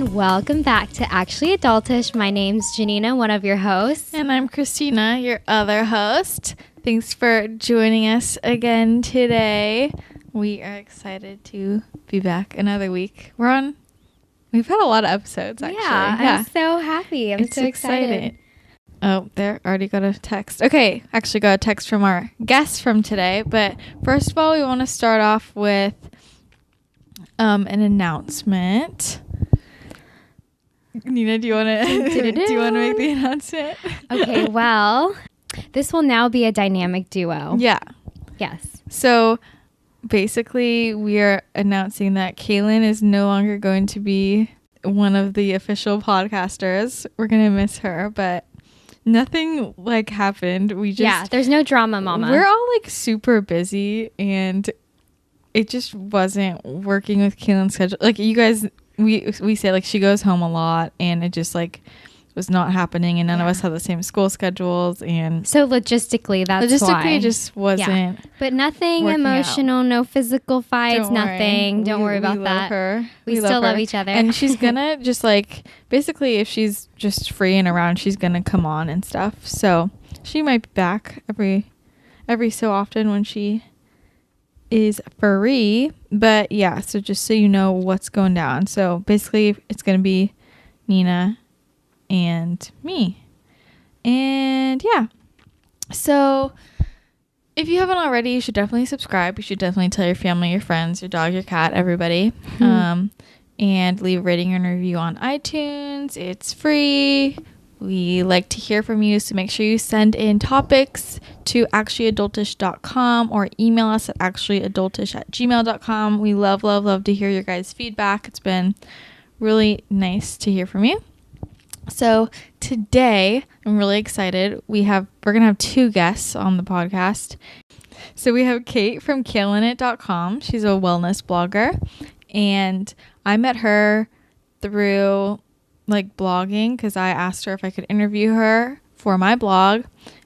and welcome back to Actually Adultish. My name's Janina, one of your hosts. And I'm Christina, your other host. Thanks for joining us again today. We are excited to be back another week. We've had a lot of episodes, actually. Yeah. I'm so happy. I'm so excited. Oh, there, already got a text. Okay, actually got a text from our guest from today. But first of all, we want to start off with an announcement. Nina, do you want to make the announcement? Okay, well, this will now be a dynamic duo. Yeah. Yes. So basically, we are announcing that Kaylin is no longer going to be one of the official podcasters. We're going to miss her, but nothing happened. There's no drama, mama. We're all super busy, and it just wasn't working with Kaylin's schedule. You guys, we say she goes home a lot, and it just was not happening, and none of us have the same school schedules, and so logistically why. It just wasn't. But nothing emotional, no physical fights, nothing. Don't worry about that. Her. We still love each other, and she's gonna just basically, if she's just free and around, she's gonna come on and stuff. So she might be back every so often when she is free. But yeah, so just so you know what's going down. So basically, it's gonna be Nina and me, and yeah, so if you haven't already, you should definitely subscribe. You should definitely tell your family, your friends, your dog, your cat, everybody, and leave a rating and review on iTunes. It's free. We like to hear from you, so make sure you send in topics to actuallyadultish.com or email us at actuallyadultish@gmail.com. We love to hear your guys' feedback. It's been really nice to hear from you. So today, I'm really excited. We're going to have two guests on the podcast. So we have Kate from KaleInIt.com. She's a wellness blogger. And I met her through blogging, because I asked her if I could interview her for my blog.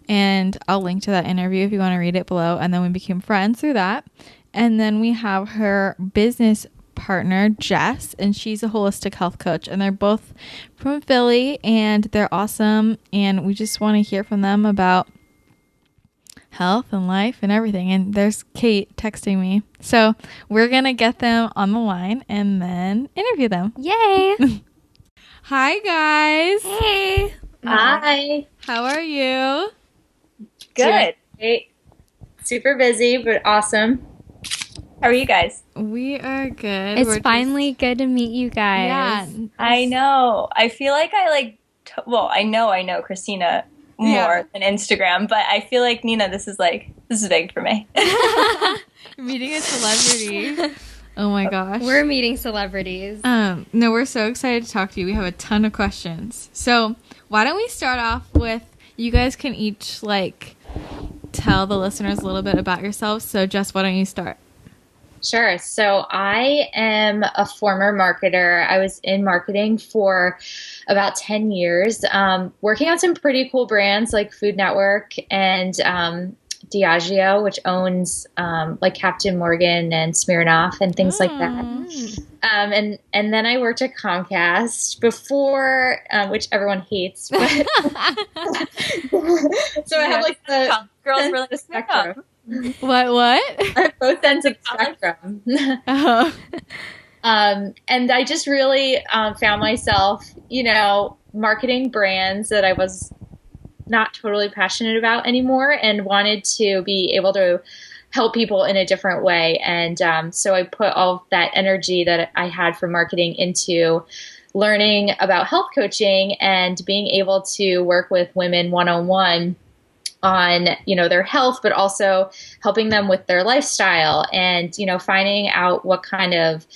And I'll link to that interview if you want to read it below. And then we became friends through that. And then we have her business partner, Jess, and she's a holistic health coach, and they're both from Philly, and they're awesome, and we just want to hear from them about health and life and everything. And there's Kate texting me, so we're gonna get them on the line and then interview them. Yay! Hi guys. Hey. Hi. How are you? Good. Great. Super busy, but awesome. How are you guys? We are good. It's finally good to meet you guys. Yeah. I know. I feel like I know Christina more than Instagram, but I feel like, Nina, this is big for me. Meeting a celebrity. Oh my gosh. We're meeting celebrities. No, we're so excited to talk to you. We have a ton of questions. So why don't we start off with, you guys can each tell the listeners a little bit about yourselves. So Jess, why don't you start? Sure. So I am a former marketer. I was in marketing for about 10 years, working on some pretty cool brands like Food Network and Diageo, which owns Captain Morgan and Smirnoff and things like that. And then I worked at Comcast before, which everyone hates. But so I have the girls really spectrum. What? At both ends of the spectrum. And I just really found myself, marketing brands that I was not totally passionate about anymore, and wanted to be able to help people in a different way. And so I put all that energy that I had from marketing into learning about health coaching and being able to work with women one-on-one on, their health, but also helping them with their lifestyle and, finding out what kind of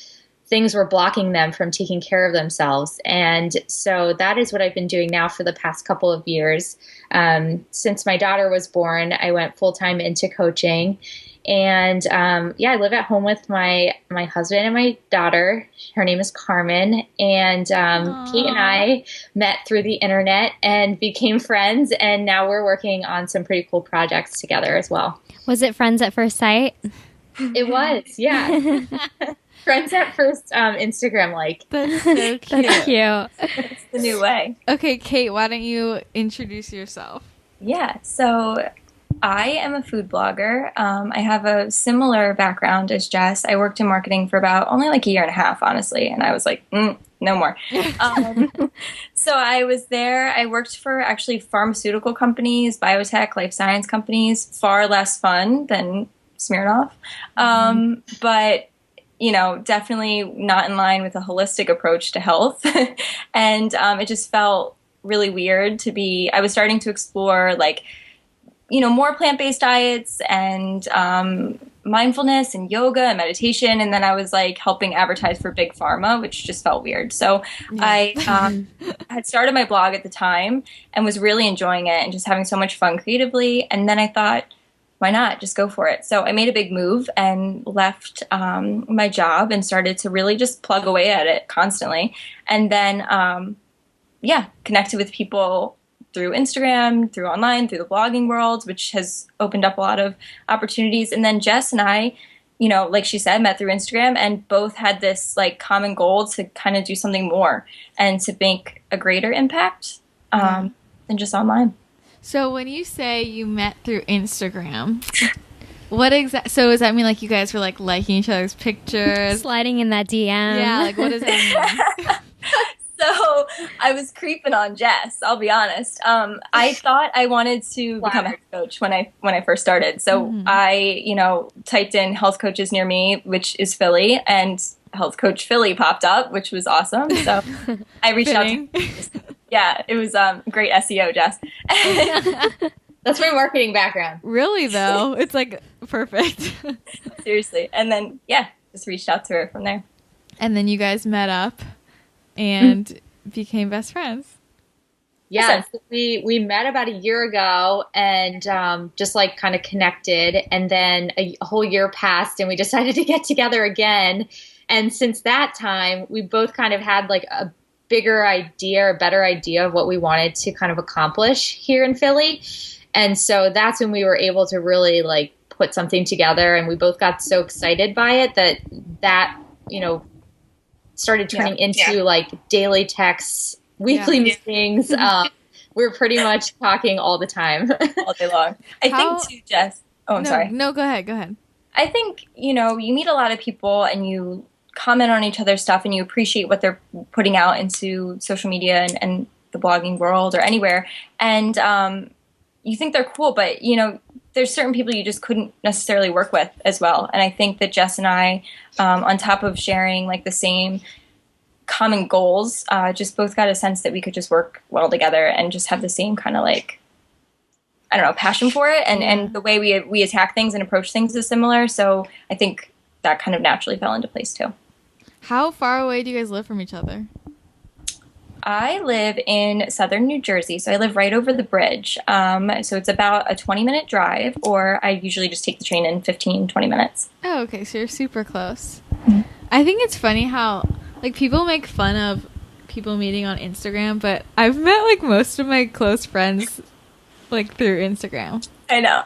things were blocking them from taking care of themselves. And so that is what I've been doing now for the past couple of years. Since my daughter was born, I went full-time into coaching. And I live at home with my husband and my daughter. Her name is Carmen. And Kate and I met through the internet and became friends. And now we're working on some pretty cool projects together as well. Was it friends at first sight? It was, yeah. Friends at first Instagram like. That's so cute. That's cute. It's the new way. Okay, Kate, why don't you introduce yourself? Yeah, so I am a food blogger. I have a similar background as Jess. I worked in marketing for about only like a year and a half, honestly, and I was like, no more. So I was there. I worked for actually pharmaceutical companies, biotech, life science companies, far less fun than Smirnoff. But, definitely not in line with a holistic approach to health. And it just felt really weird I was starting to explore more plant-based diets and mindfulness and yoga and meditation. And then I was helping advertise for big pharma, which just felt weird. So I had started my blog at the time and was really enjoying it and just having so much fun creatively. And then I thought, why not just go for it? So I made a big move and left my job and started to really just plug away at it constantly. And then, connected with people through Instagram, through online, through the blogging world, which has opened up a lot of opportunities. And then Jess and I, like she said, met through Instagram and both had this common goal to kind of do something more and to make a greater impact than just online. So when you say you met through Instagram, so does that mean you guys were liking each other's pictures? Sliding in that DM. Yeah, what does that mean? So I was creeping on Jess, I'll be honest. I thought I wanted to become a health coach when I first started. So I, typed in health coaches near me, which is Philly, and Health Coach Philly popped up, which was awesome. So I reached out to yeah, it was great SEO, Jess. That's my marketing background. Really, though? It's perfect. Seriously. And then, just reached out to her from there. And then you guys met up and became best friends. Yeah, so we met about a year ago and just kind of connected. And then a whole year passed and we decided to get together again. And since that time, we both kind of had a bigger idea or better idea of what we wanted to kind of accomplish here in Philly. And so that's when we were able to really put something together. And we both got so excited by it that started turning into daily texts, weekly meetings. We're pretty much talking all the time. All day long. I think too, Jess. Oh, I'm sorry. No, go ahead. I think, you meet a lot of people and you comment on each other's stuff and you appreciate what they're putting out into social media and the blogging world or anywhere. And you think they're cool, but, there's certain people you just couldn't necessarily work with as well. And I think that Jess and I, on top of sharing the same common goals, just both got a sense that we could just work well together and just have the same kind of passion for it. And the way we attack things and approach things is similar. So I think that kind of naturally fell into place too. How far away do you guys live from each other? I live in southern New Jersey, so I live right over the bridge. So it's about a 20-minute drive, or I usually just take the train in 15, 20 minutes. Oh, okay, so you're super close. I think it's funny how, people make fun of people meeting on Instagram, but I've met, most of my close friends, through Instagram. I know.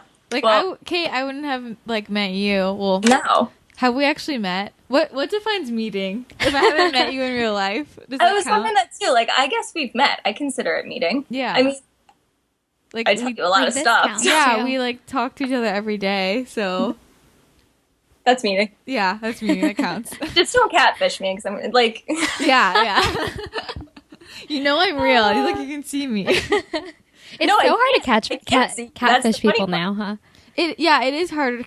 Kate, I wouldn't have, met you. Well, no. Have we actually met? What defines meeting? If I haven't met you in real life, does I was count? wondering that too. I guess we've met. I consider it meeting. Yeah. I mean, I tell you a lot of stuff. counts. Yeah, we talk to each other every day, so that's meeting. Yeah, that's meeting. That counts. Just don't catfish me, because I'm Yeah. I'm real. You can see me. It's so hard to catfish people now, huh? It is harder to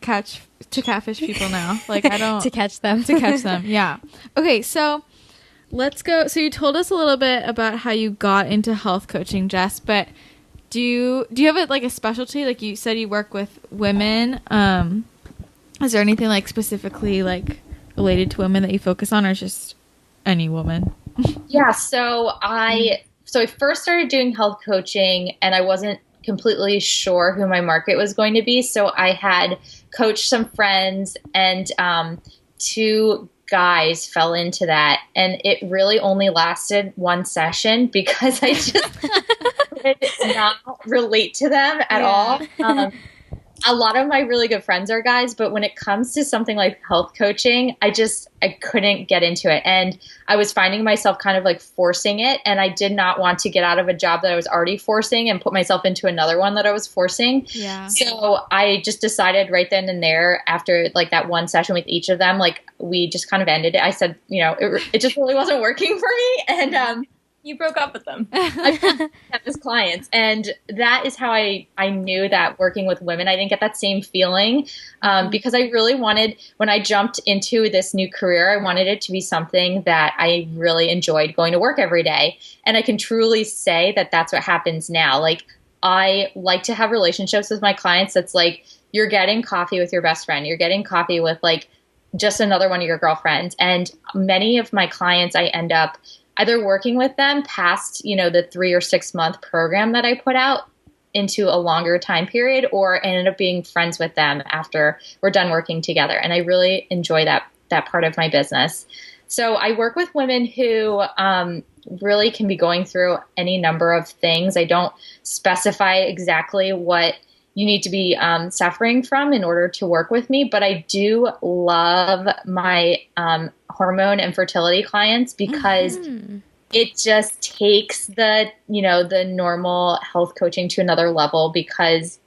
catfish people now. I don't to catch them. Yeah. Okay, so let's go. So you told us a little bit about how you got into health coaching, Jess, but do you have a specialty? You said you work with women. Is there anything specifically related to women that you focus on, or just any woman? Yeah, so I first started doing health coaching and I wasn't completely sure who my market was going to be. So I had coached some friends and two guys fell into that. And it really only lasted one session because I just did not relate to them at all. a lot of my really good friends are guys, but when it comes to something like health coaching, I couldn't get into it. And I was finding myself kind of like forcing it. And I did not want to get out of a job that I was already forcing and put myself into another one that I was forcing. Yeah. So I just decided right then and there, after like that one session with each of them, like we just kind of ended it. I said, it just really wasn't working for me. And, You broke up with them. I had as clients, and that is how I knew that working with women, I didn't get that same feeling because I really wanted, when I jumped into this new career, I wanted it to be something that I really enjoyed going to work every day. And I can truly say that that's what happens now. Like, I like to have relationships with my clients that's like, you're getting coffee with your best friend, you're getting coffee with like just another one of your girlfriends. And many of my clients, I end up either working with them past, the 3 or 6 month program that I put out into a longer time period, or ended up being friends with them after we're done working together. And I really enjoy that part of my business. So I work with women who really can be going through any number of things. I don't specify exactly what you need to be suffering from in order to work with me. But I do love my hormone and fertility clients because it just takes the normal health coaching to another level, because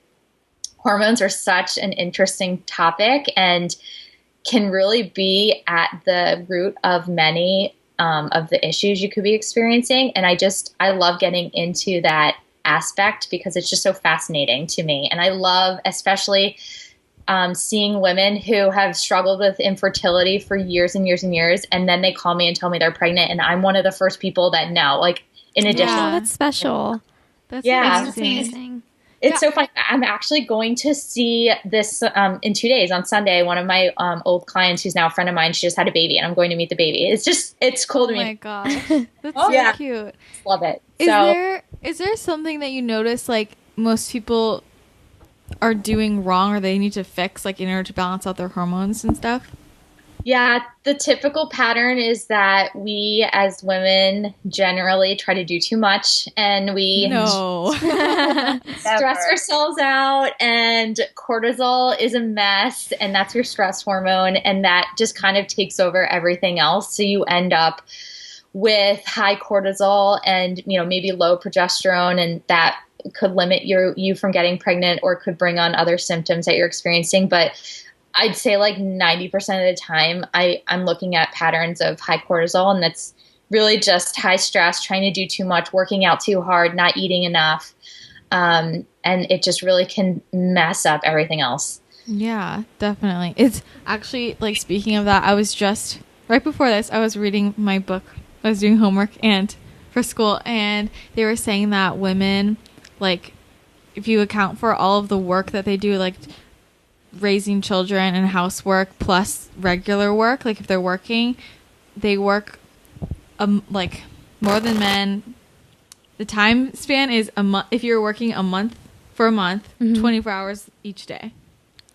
hormones are such an interesting topic and can really be at the root of many of the issues you could be experiencing. And I love getting into that aspect because it's just so fascinating to me. And I love especially seeing women who have struggled with infertility for years and years and years, and then they call me and tell me they're pregnant, and I'm one of the first people that know. Like, in addition, that's special. That's amazing. It's so fun. I'm actually going to see this in 2 days on Sunday. One of my old clients, who's now a friend of mine, she just had a baby, and I'm going to meet the baby. It's cool to me. Oh my gosh, that's so cute. Love it. Is there something that you notice like most people are doing wrong, or they need to fix, like in order to balance out their hormones and stuff? Yeah, the typical pattern is that we as women generally try to do too much, and we stress ourselves out, and cortisol is a mess, and that's your stress hormone, and that just kind of takes over everything else. So you end up with high cortisol and maybe low progesterone, and that could limit you from getting pregnant, or could bring on other symptoms that you're experiencing. But I'd say like 90% of the time I'm looking at patterns of high cortisol, and that's really just high stress, trying to do too much, working out too hard, not eating enough. And it just really can mess up everything else. Yeah, definitely. It's actually, like, speaking of that, I was just, right before this, I was reading my book. I was doing homework for school, and they were saying that women, like, if you account for all of the work that they do, like raising children and housework plus regular work, like if they're working, they work like more than men. The time span is a month. If you're working a month, 24 hours each day.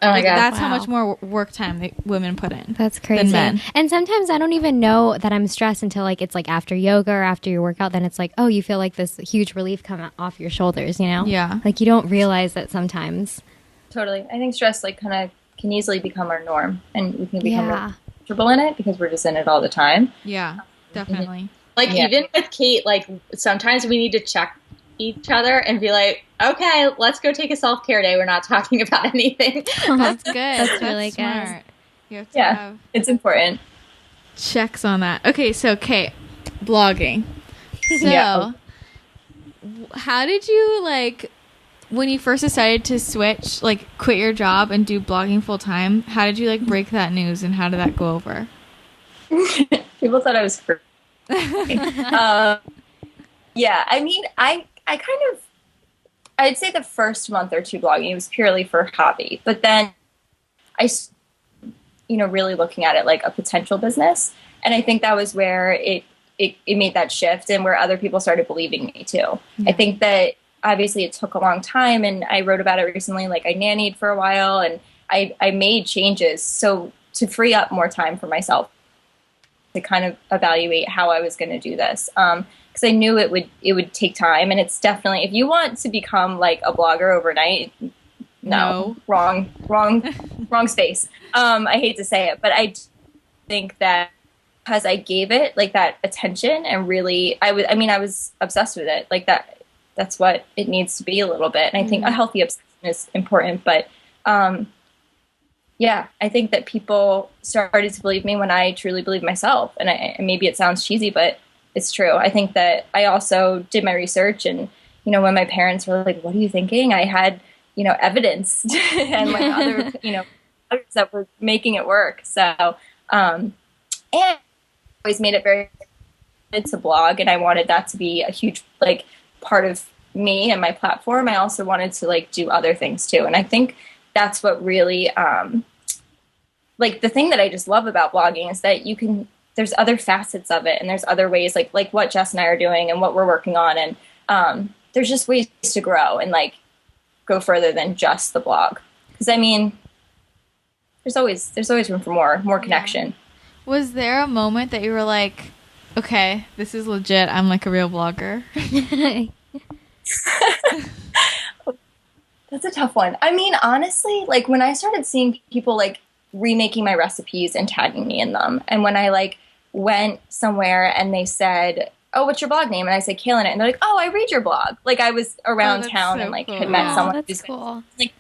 Oh my God. That's how much more work time women put in. That's crazy. Than men. And sometimes I don't even know that I'm stressed until like it's like after yoga or after your workout. Then it's like, oh, you feel like this huge relief come off your shoulders, Yeah. Like you don't realize that sometimes. Totally. I think stress like kind of can easily become our norm, and we can become more comfortable in it because we're just in it all the time. Yeah, definitely. Like even with Kate, like sometimes we need to check each other and be like, okay, let's go take a self-care day. We're not talking about anything. Oh, That's good. That's really smart. good. You have to have it's important. checks on that. Okay, so Kate, blogging. So, how did you like when you first decided to switch, like quit your job and do blogging full time? How did you like break that news, and how did that go over? People thought I was crazy. Yeah, I mean, I kind of, I'd say the first month or two blogging, it was purely for hobby. But then I, really looking at it like a potential business. And I think that was where it made that shift, and where other people started believing me too. Yeah. I think that obviously it took a long time, and I wrote about it recently. Like I nannied for a while, and I made changes so to free up more time for myself to kind of evaluate how I was going to do this. Because I knew it would take time, and it's definitely, if you want to become like a blogger overnight, No. Wrong space. I hate to say it, but I think that because I gave it like that attention and really, I was obsessed with it. Like that's what it needs to be a little bit. And I think a healthy obsession is important, but, yeah, I think that people started to believe me when I truly believed myself. And maybe it sounds cheesy, but it's true. I think that I also did my research, and, you know, when my parents were like, what are you thinking? I had, you know, evidence and like other, you know, others that were making it work. So, and I always made it very to blog, and I wanted that to be a huge, like, part of me and my platform. I also wanted to like do other things too. And I think that's what really, like the thing that I just love about blogging is that there's other facets of it, and there's other ways like what Jess and I are doing and what we're working on. And, there's just ways to grow and like go further than just the blog. Cause I mean, there's always room for more connection. Was there a moment that you were like, okay, this is legit, I'm like a real blogger? That's a tough one. I mean, honestly, like when I started seeing people like remaking my recipes and tagging me in them, and when I like went somewhere and they said, oh, what's your blog name? And I said Kale in it, and they're like, oh, I read your blog. Like I was around town so and like cool. had met someone That's who's cool. like,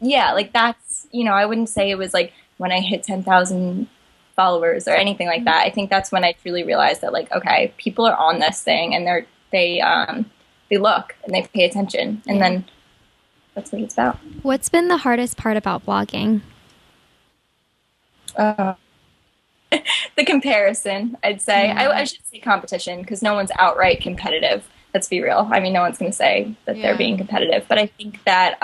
yeah, like that's, you know, I wouldn't say it was like when I hit 10,000 followers or anything like that. I think that's when I truly realized that like, okay, people are on this thing, and they look and they pay attention, and then that's what it's about. What's been the hardest part about blogging? The comparison, I'd say. I should say competition, because no one's outright competitive. Let's be real. I mean, no one's going to say that they're being competitive. But I think that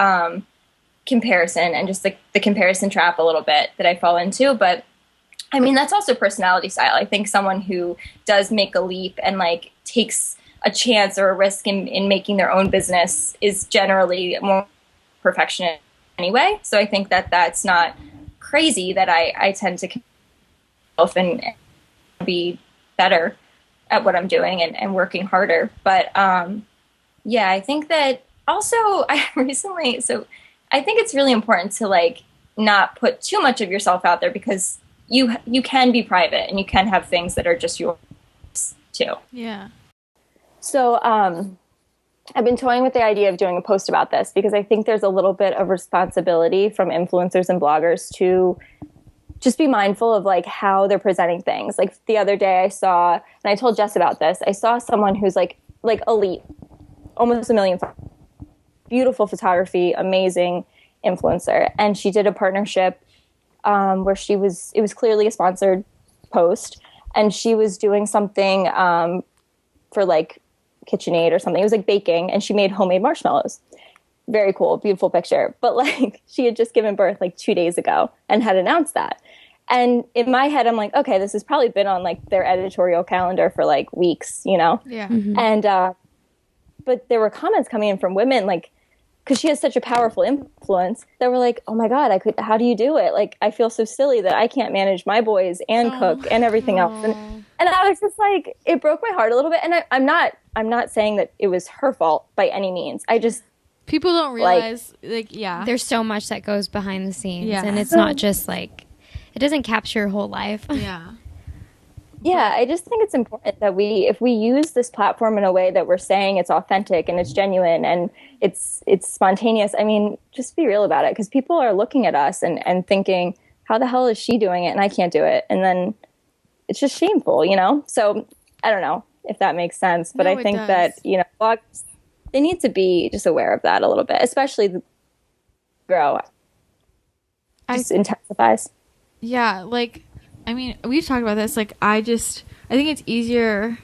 comparison, and just the comparison trap a little bit that I fall into. But I mean, that's also personality style. I think someone who does make a leap and like takes a chance or a risk in making their own business is generally more perfectionist anyway. So I think that that's not crazy that I tend to and be better at what I'm doing and working harder. But yeah, I think that also I think it's really important to like not put too much of yourself out there, because you can be private and you can have things that are just yours too. Yeah. So I've been toying with the idea of doing a post about this, because I think there's a little bit of responsibility from influencers and bloggers to just be mindful of like how they're presenting things. Like the other day I saw, and I told Jess about this, I saw someone who's like elite, almost 1 million, beautiful photography, amazing influencer. And she did a partnership where it was clearly a sponsored post, and she was doing something for like KitchenAid or something. It was like baking, and she made homemade marshmallows. Very cool, beautiful picture. But like she had just given birth like 2 days ago and had announced that. And in my head, I'm like, okay, this has probably been on like their editorial calendar for like weeks, you know? Yeah. Mm-hmm. And, but there were comments coming in from women, like, because she has such a powerful influence, that were like, oh my God, how do you do it? Like, I feel so silly that I can't manage my boys and cook and everything else. And I was just like, it broke my heart a little bit. And I'm not saying that it was her fault by any means. People don't realize, There's so much that goes behind the scenes, and it's So- not just like, it doesn't capture your whole life. Yeah. Yeah, I just think it's important that if we use this platform in a way that we're saying it's authentic and it's genuine and it's spontaneous, I mean, just be real about it, because people are looking at us and thinking, how the hell is she doing it and I can't do it? And then it's just shameful, you know? So I don't know if that makes sense, but No, I think it that, does. you know, bloggers, they need to be just aware of that a little bit, especially the grow. Just intensifies. Yeah, like, I mean, we've talked about this. Like, I think it's easier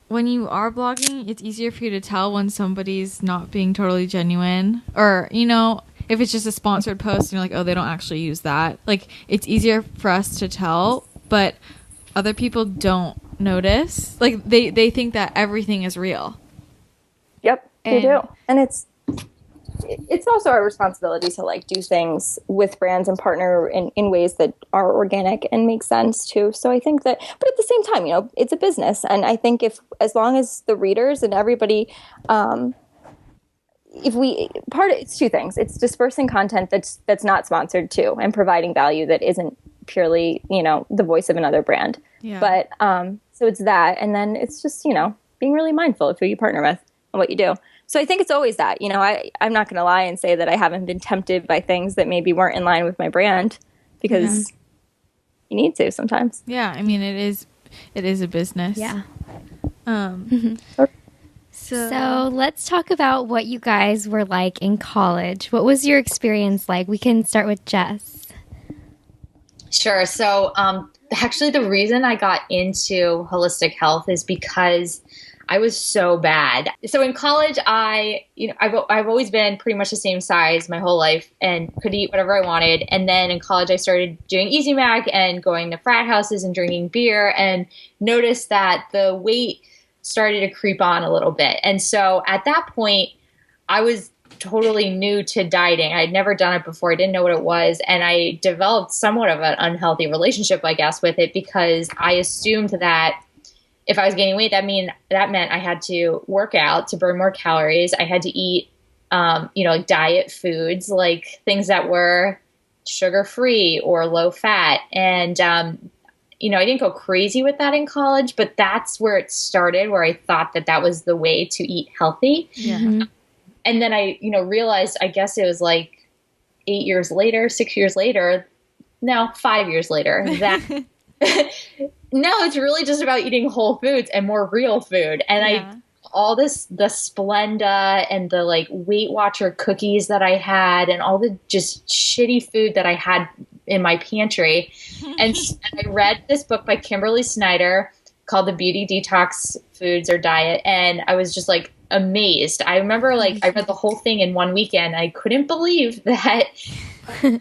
when you are blogging, it's easier for you to tell when somebody's not being totally genuine, or, you know, if it's just a sponsored post and you're like, oh, they don't actually use that. Like, it's easier for us to tell, but other people don't notice. Like, they think that everything is real. Yep, they do. And it's also our responsibility to like do things with brands and partner in ways that are organic and make sense too. So I think that, but at the same time, you know, it's a business. And I think as long as the readers and everybody, if we it's two things. It's dispersing content that's not sponsored too, and providing value that isn't purely, the voice of another brand. Yeah. But so it's that, and then it's just, being really mindful of who you partner with and what you do. So I think it's always that. I'm not going to lie and say that I haven't been tempted by things that maybe weren't in line with my brand, because you need to sometimes. Yeah, I mean, it is a business. Yeah. So let's talk about what you guys were like in college. What was your experience like? We can start with Jess. Sure. So actually, the reason I got into holistic health is because I was so bad. So in college, I've always been pretty much the same size my whole life and could eat whatever I wanted. And then in college, I started doing Easy Mac and going to frat houses and drinking beer, and noticed that the weight started to creep on a little bit. And so at that point, I was totally new to dieting. I had never done it before. I didn't know what it was. And I developed somewhat of an unhealthy relationship, I guess, with it, because I assumed that if I was gaining weight, that meant I had to work out to burn more calories. I had to eat, like diet foods, like things that were sugar-free or low fat. And, I didn't go crazy with that in college, but that's where it started, where I thought that was the way to eat healthy. yeah. Mm-hmm. And then I, realized, I guess it was like 8 years later, 6 years later, no, 5 years later, that no, it's really just about eating whole foods and more real food. And the Splenda and the like Weight Watcher cookies that I had, and all the just shitty food that I had in my pantry. And I read this book by Kimberly Snyder called The Beauty Detox Foods or Diet. And I was just like amazed. I remember I read the whole thing in one weekend. I couldn't believe that you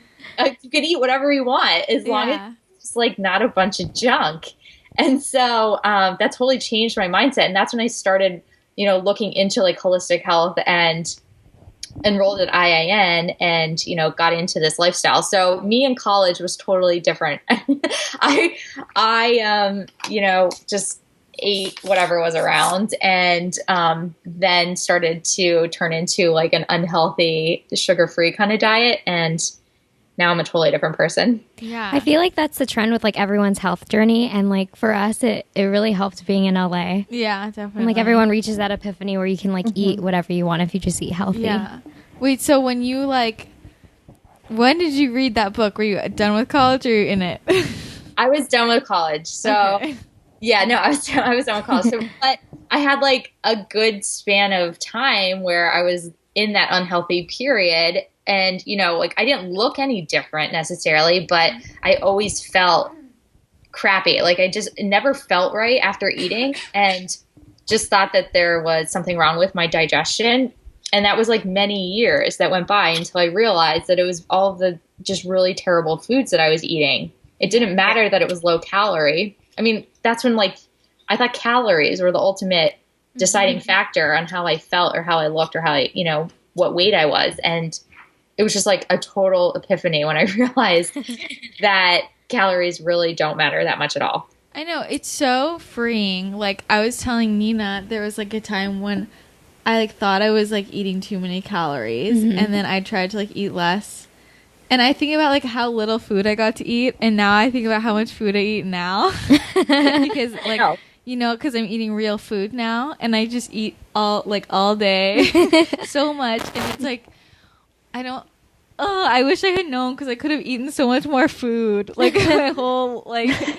could eat whatever you want as long as it's like not a bunch of junk. And so that totally changed my mindset. And that's when I started, looking into like holistic health and enrolled at IIN and, got into this lifestyle. So me in college was totally different. I just ate whatever was around, and then started to turn into like an unhealthy, sugar-free kind of diet. And now I'm a totally different person. Yeah. I feel like that's the trend with like everyone's health journey. And like for us, it really helped being in LA. Yeah, definitely. And like everyone reaches that epiphany where you can like eat whatever you want if you just eat healthy. Yeah. Wait, so when did you read that book? Were you done with college or were you in it? I was done with college. So okay. yeah, no, I was done with college. So, but I had like a good span of time where I was in that unhealthy period. And, I didn't look any different necessarily, but I always felt crappy. Like I just never felt right after eating, and just thought that there was something wrong with my digestion. And that was like many years that went by until I realized that it was all of the just really terrible foods that I was eating. It didn't matter that it was low calorie. I mean, that's when I thought calories were the ultimate deciding factor on how I felt or how I looked or how what weight I was. And it was just like a total epiphany when I realized that calories really don't matter that much at all. I know. It's so freeing. Like I was telling Nina, there was like a time when I thought I was eating too many calories, and then I tried to eat less. And I think about how little food I got to eat, and now I think about how much food I eat now. Because because I'm eating real food now, and I just eat all day so much, and it's I wish I had known, because I could have eaten so much more food. My whole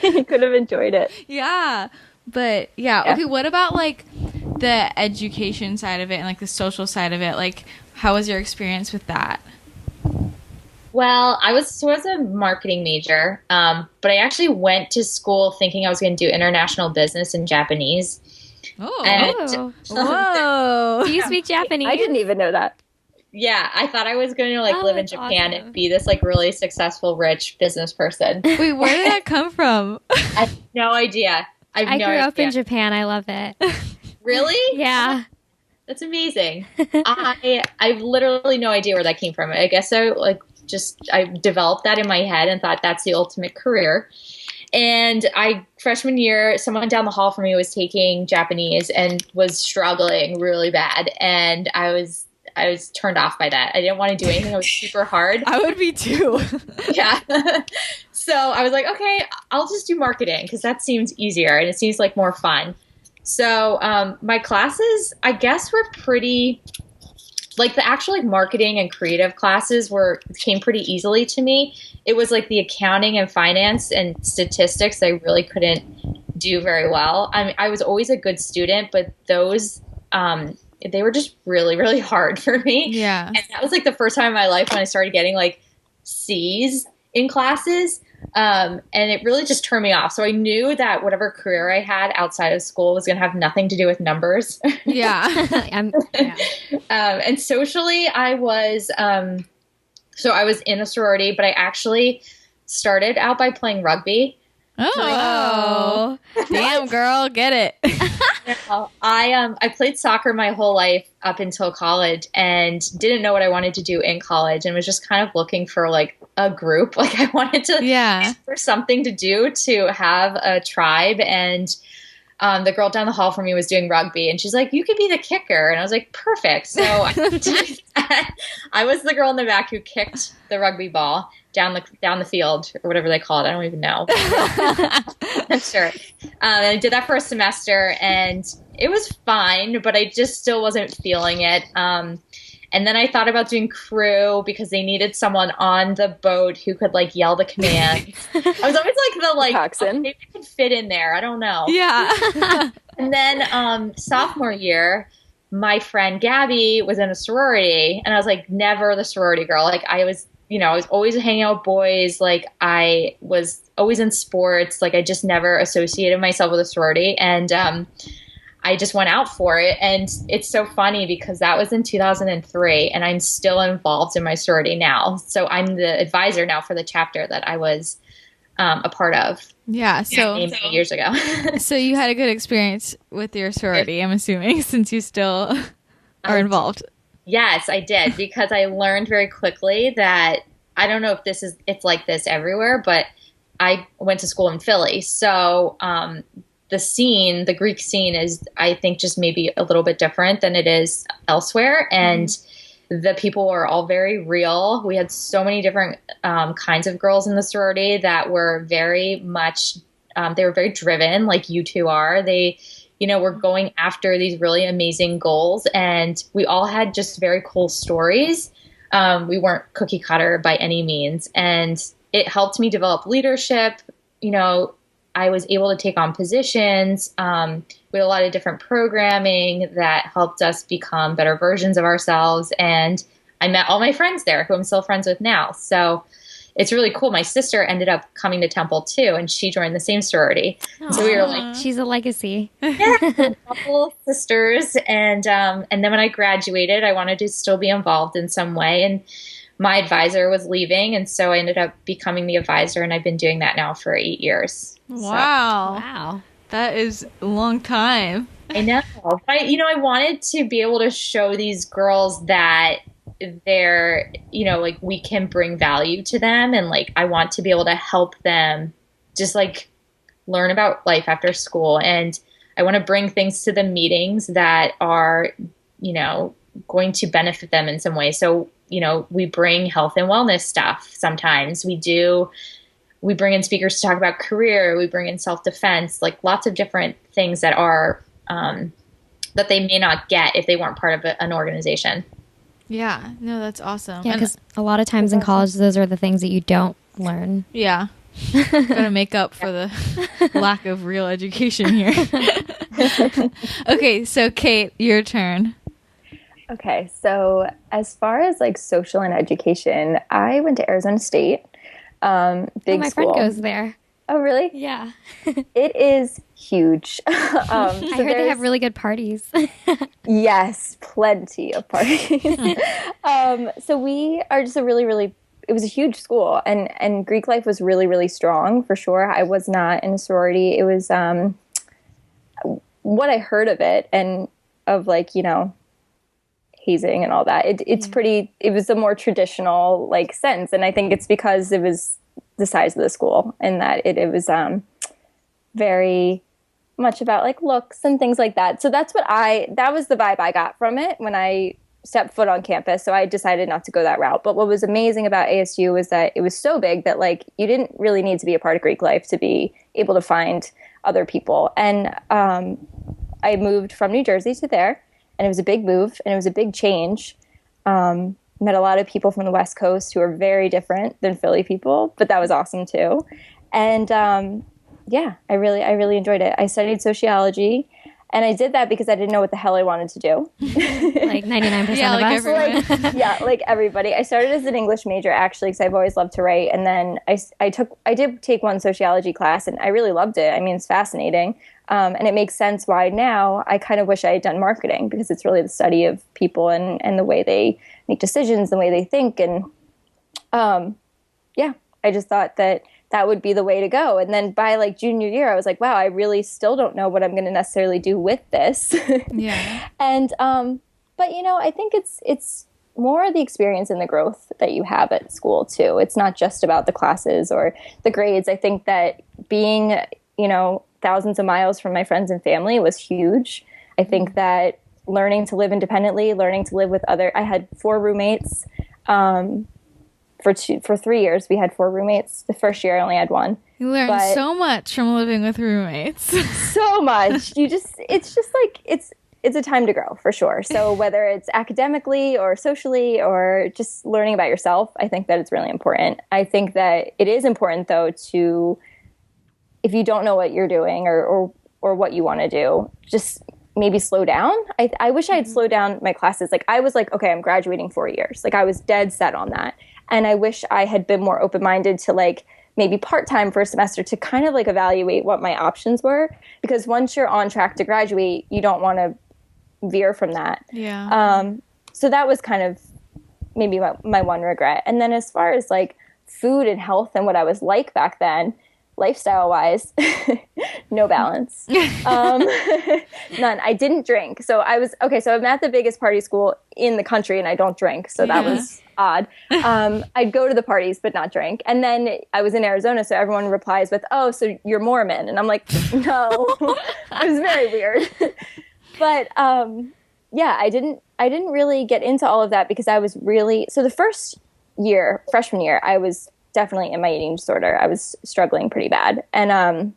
you could have enjoyed it. Yeah. But yeah. Okay, what about the education side of it and the social side of it? How was your experience with that? Well, I was a marketing major, but I actually went to school thinking I was going to do international business in Japanese. Oh. Whoa. Do you speak Japanese? I didn't even know that. Yeah, I thought I was going to live in Japan and be this really successful, rich business person. Wait, where did that come from? I have no idea. I grew up in Japan. I love it. Really? Yeah. That's amazing. I've literally no idea where that came from. I guess I developed that in my head and thought that's the ultimate career. And freshman year, someone down the hall from me was taking Japanese and was struggling really bad. And I was I was turned off by that. I didn't want to do anything that was super hard. I would be too. Yeah. So I was like, okay, I'll just do marketing because that seems easier and it seems like more fun. So my classes, I guess, were pretty, like the actual like marketing and creative classes came pretty easily to me. It was like the accounting and finance and statistics I really couldn't do very well. I mean, I was always a good student, but those they were just really, really hard for me. Yeah. And that was like the first time in my life when I started getting like C's in classes. And it really just turned me off. So I knew that whatever career I had outside of school was going to have nothing to do with numbers. Yeah. And socially, I was in a sorority, but I actually started out by playing rugby. Oh, damn, girl, get it. I played soccer my whole life up until college and didn't know what I wanted to do in college and was just kind of looking for like a group. Like I wanted to for something to do, to have a tribe. And the girl down the hall from me was doing rugby and she's like, you could be the kicker. And I was like, perfect. So I was the girl in the back who kicked the rugby ball down the field or whatever they call it. I don't even know. Sure. And I did that for a semester and it was fine, but I just still wasn't feeling it. And then I thought about doing crew because they needed someone on the boat who could like yell the commands. I was always like the like, oh, maybe I could fit in there. I don't know. Yeah. And then sophomore year, my friend Gabby was in a sorority and I was like never the sorority girl. Like I was always hanging out with boys. Like I was always in sports. Like I just never associated myself with a sorority. And I just went out for it. And it's so funny because that was in 2003 and I'm still involved in my sorority now. So I'm the advisor now for the chapter that I was a part of. Yeah. So many years ago. So you had a good experience with your sorority, I'm assuming, since you still are involved. Yes, I did, because I learned very quickly that I don't know if it's like this everywhere, but I went to school in Philly. So the Greek scene is, I think, just maybe a little bit different than it is elsewhere. And the people were all very real. We had so many different kinds of girls in the sorority that were very much, they were very driven, like you two are. They we're going after these really amazing goals, and we all had just very cool stories. We weren't cookie cutter by any means, and it helped me develop leadership. I was able to take on positions. We had a lot of different programming that helped us become better versions of ourselves, and I met all my friends there who I'm still friends with now. So it's really cool. My sister ended up coming to Temple too, and she joined the same sorority. Aww. So we were like, she's a legacy. Yeah, a couple of sisters. And then when I graduated, I wanted to still be involved in some way. And my advisor was leaving, and so I ended up becoming the advisor, and I've been doing that now for 8 years. Wow. Wow. That is a long time. I know. I wanted to be able to show these girls that they're, like we can bring value to them. And like, I want to be able to help them just like learn about life after school. And I want to bring things to the meetings that are, going to benefit them in some way. So, we bring health and wellness stuff. Sometimes we bring in speakers to talk about career. We bring in self-defense, like lots of different things that are, that they may not get if they weren't part of an organization. Yeah, no, that's awesome. Yeah, because a lot of times in college, those are the things that you don't learn. Yeah. Gotta make up for the lack of real education here. Okay, so Kate, your turn. Okay, so as far as like social and education, I went to Arizona State. Big my school. friend goes there. Oh, really? Yeah. It is huge. I heard they have really good parties. Yes, plenty of parties. So we are just it was a huge school, and Greek life was really, really strong for sure. I was not in a sorority. It was what I heard of it and of like, hazing and all that. It was a more traditional like sense. And I think it's because it was the size of the school and that it was very much about like looks and things like that. So that was the vibe I got from it when I step foot on campus, so I decided not to go that route. But what was amazing about ASU was that it was so big that like you didn't really need to be a part of Greek life to be able to find other people. And I moved from New Jersey to there, and it was a big move and it was a big change. Met a lot of people from the West Coast who are very different than Philly people, but that was awesome too. And yeah, I really enjoyed it. I studied sociology, and I did that because I didn't know what the hell I wanted to do. Like 99% Yeah, of like us. everyone. Yeah, like everybody. I started as an English major actually because I've always loved to write, and then I did take one sociology class, and I really loved it. I mean, it's fascinating, and it makes sense why now I kind of wish I had done marketing, because it's really the study of people and the way they make decisions, the way they think, and yeah, I just thought that would be the way to go. And then by like junior year, I was like, wow, I really still don't know what I'm going to necessarily do with this. Yeah. And but you know, I think it's more the experience and the growth that you have at school too. It's not just about the classes or the grades. I think that being, you know, thousands of miles from my friends and family was huge. I think that learning to live independently, learning to live with I had 4 roommates. For 3 years, we had 4 roommates. The first year, I only had 1. You learn so much from living with roommates. So much. It's just like, it's a time to grow for sure. So whether it's academically or socially or just learning about yourself, I think that it's really important. I think that it is important though to, if you don't know what you're doing or what you want to do, just maybe slow down. I wish I had slowed down my classes. Like I was like, okay, I'm graduating 4 years. Like I was dead set on that. And I wish I had been more open-minded to like maybe part-time for a semester to kind of like evaluate what my options were. Because once you're on track to graduate, you don't want to veer from that. Yeah. So that was kind of maybe my one regret. And then as far as like food and health and what I was like back then, lifestyle-wise, no balance. None. I didn't drink. So so I'm at the biggest party school in the country and I don't drink. So that was odd. I'd go to the parties but not drink. And then I was in Arizona, so everyone replies with, "Oh, so you're Mormon." And I'm like, no. It was very weird. But yeah, I didn't really get into all of that because I was really, so the first year, freshman year, I was definitely in my eating disorder. I was struggling pretty bad. And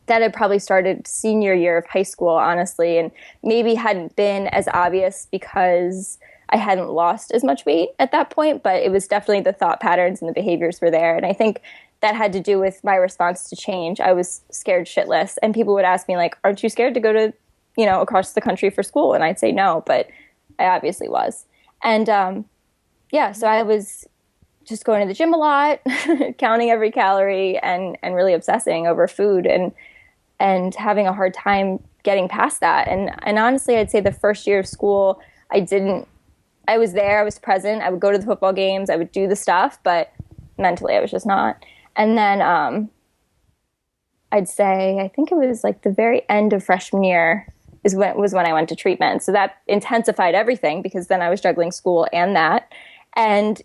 that had probably started senior year of high school, honestly, and maybe hadn't been as obvious because I hadn't lost as much weight at that point, but it was definitely the thought patterns and the behaviors were there. And I think that had to do with my response to change. I was scared shitless. And people would ask me, like, aren't you scared to go to, you know, across the country for school? And I'd say no, but I obviously was. And yeah, so I was just going to the gym a lot, counting every calorie and really obsessing over food and having a hard time getting past that. And honestly, I'd say the first year of school, I was there, I was present, I would go to the football games, I would do the stuff, but mentally I was just not. And then I'd say, I think it was like the very end of freshman year was when I went to treatment. So that intensified everything because then I was juggling school and that. And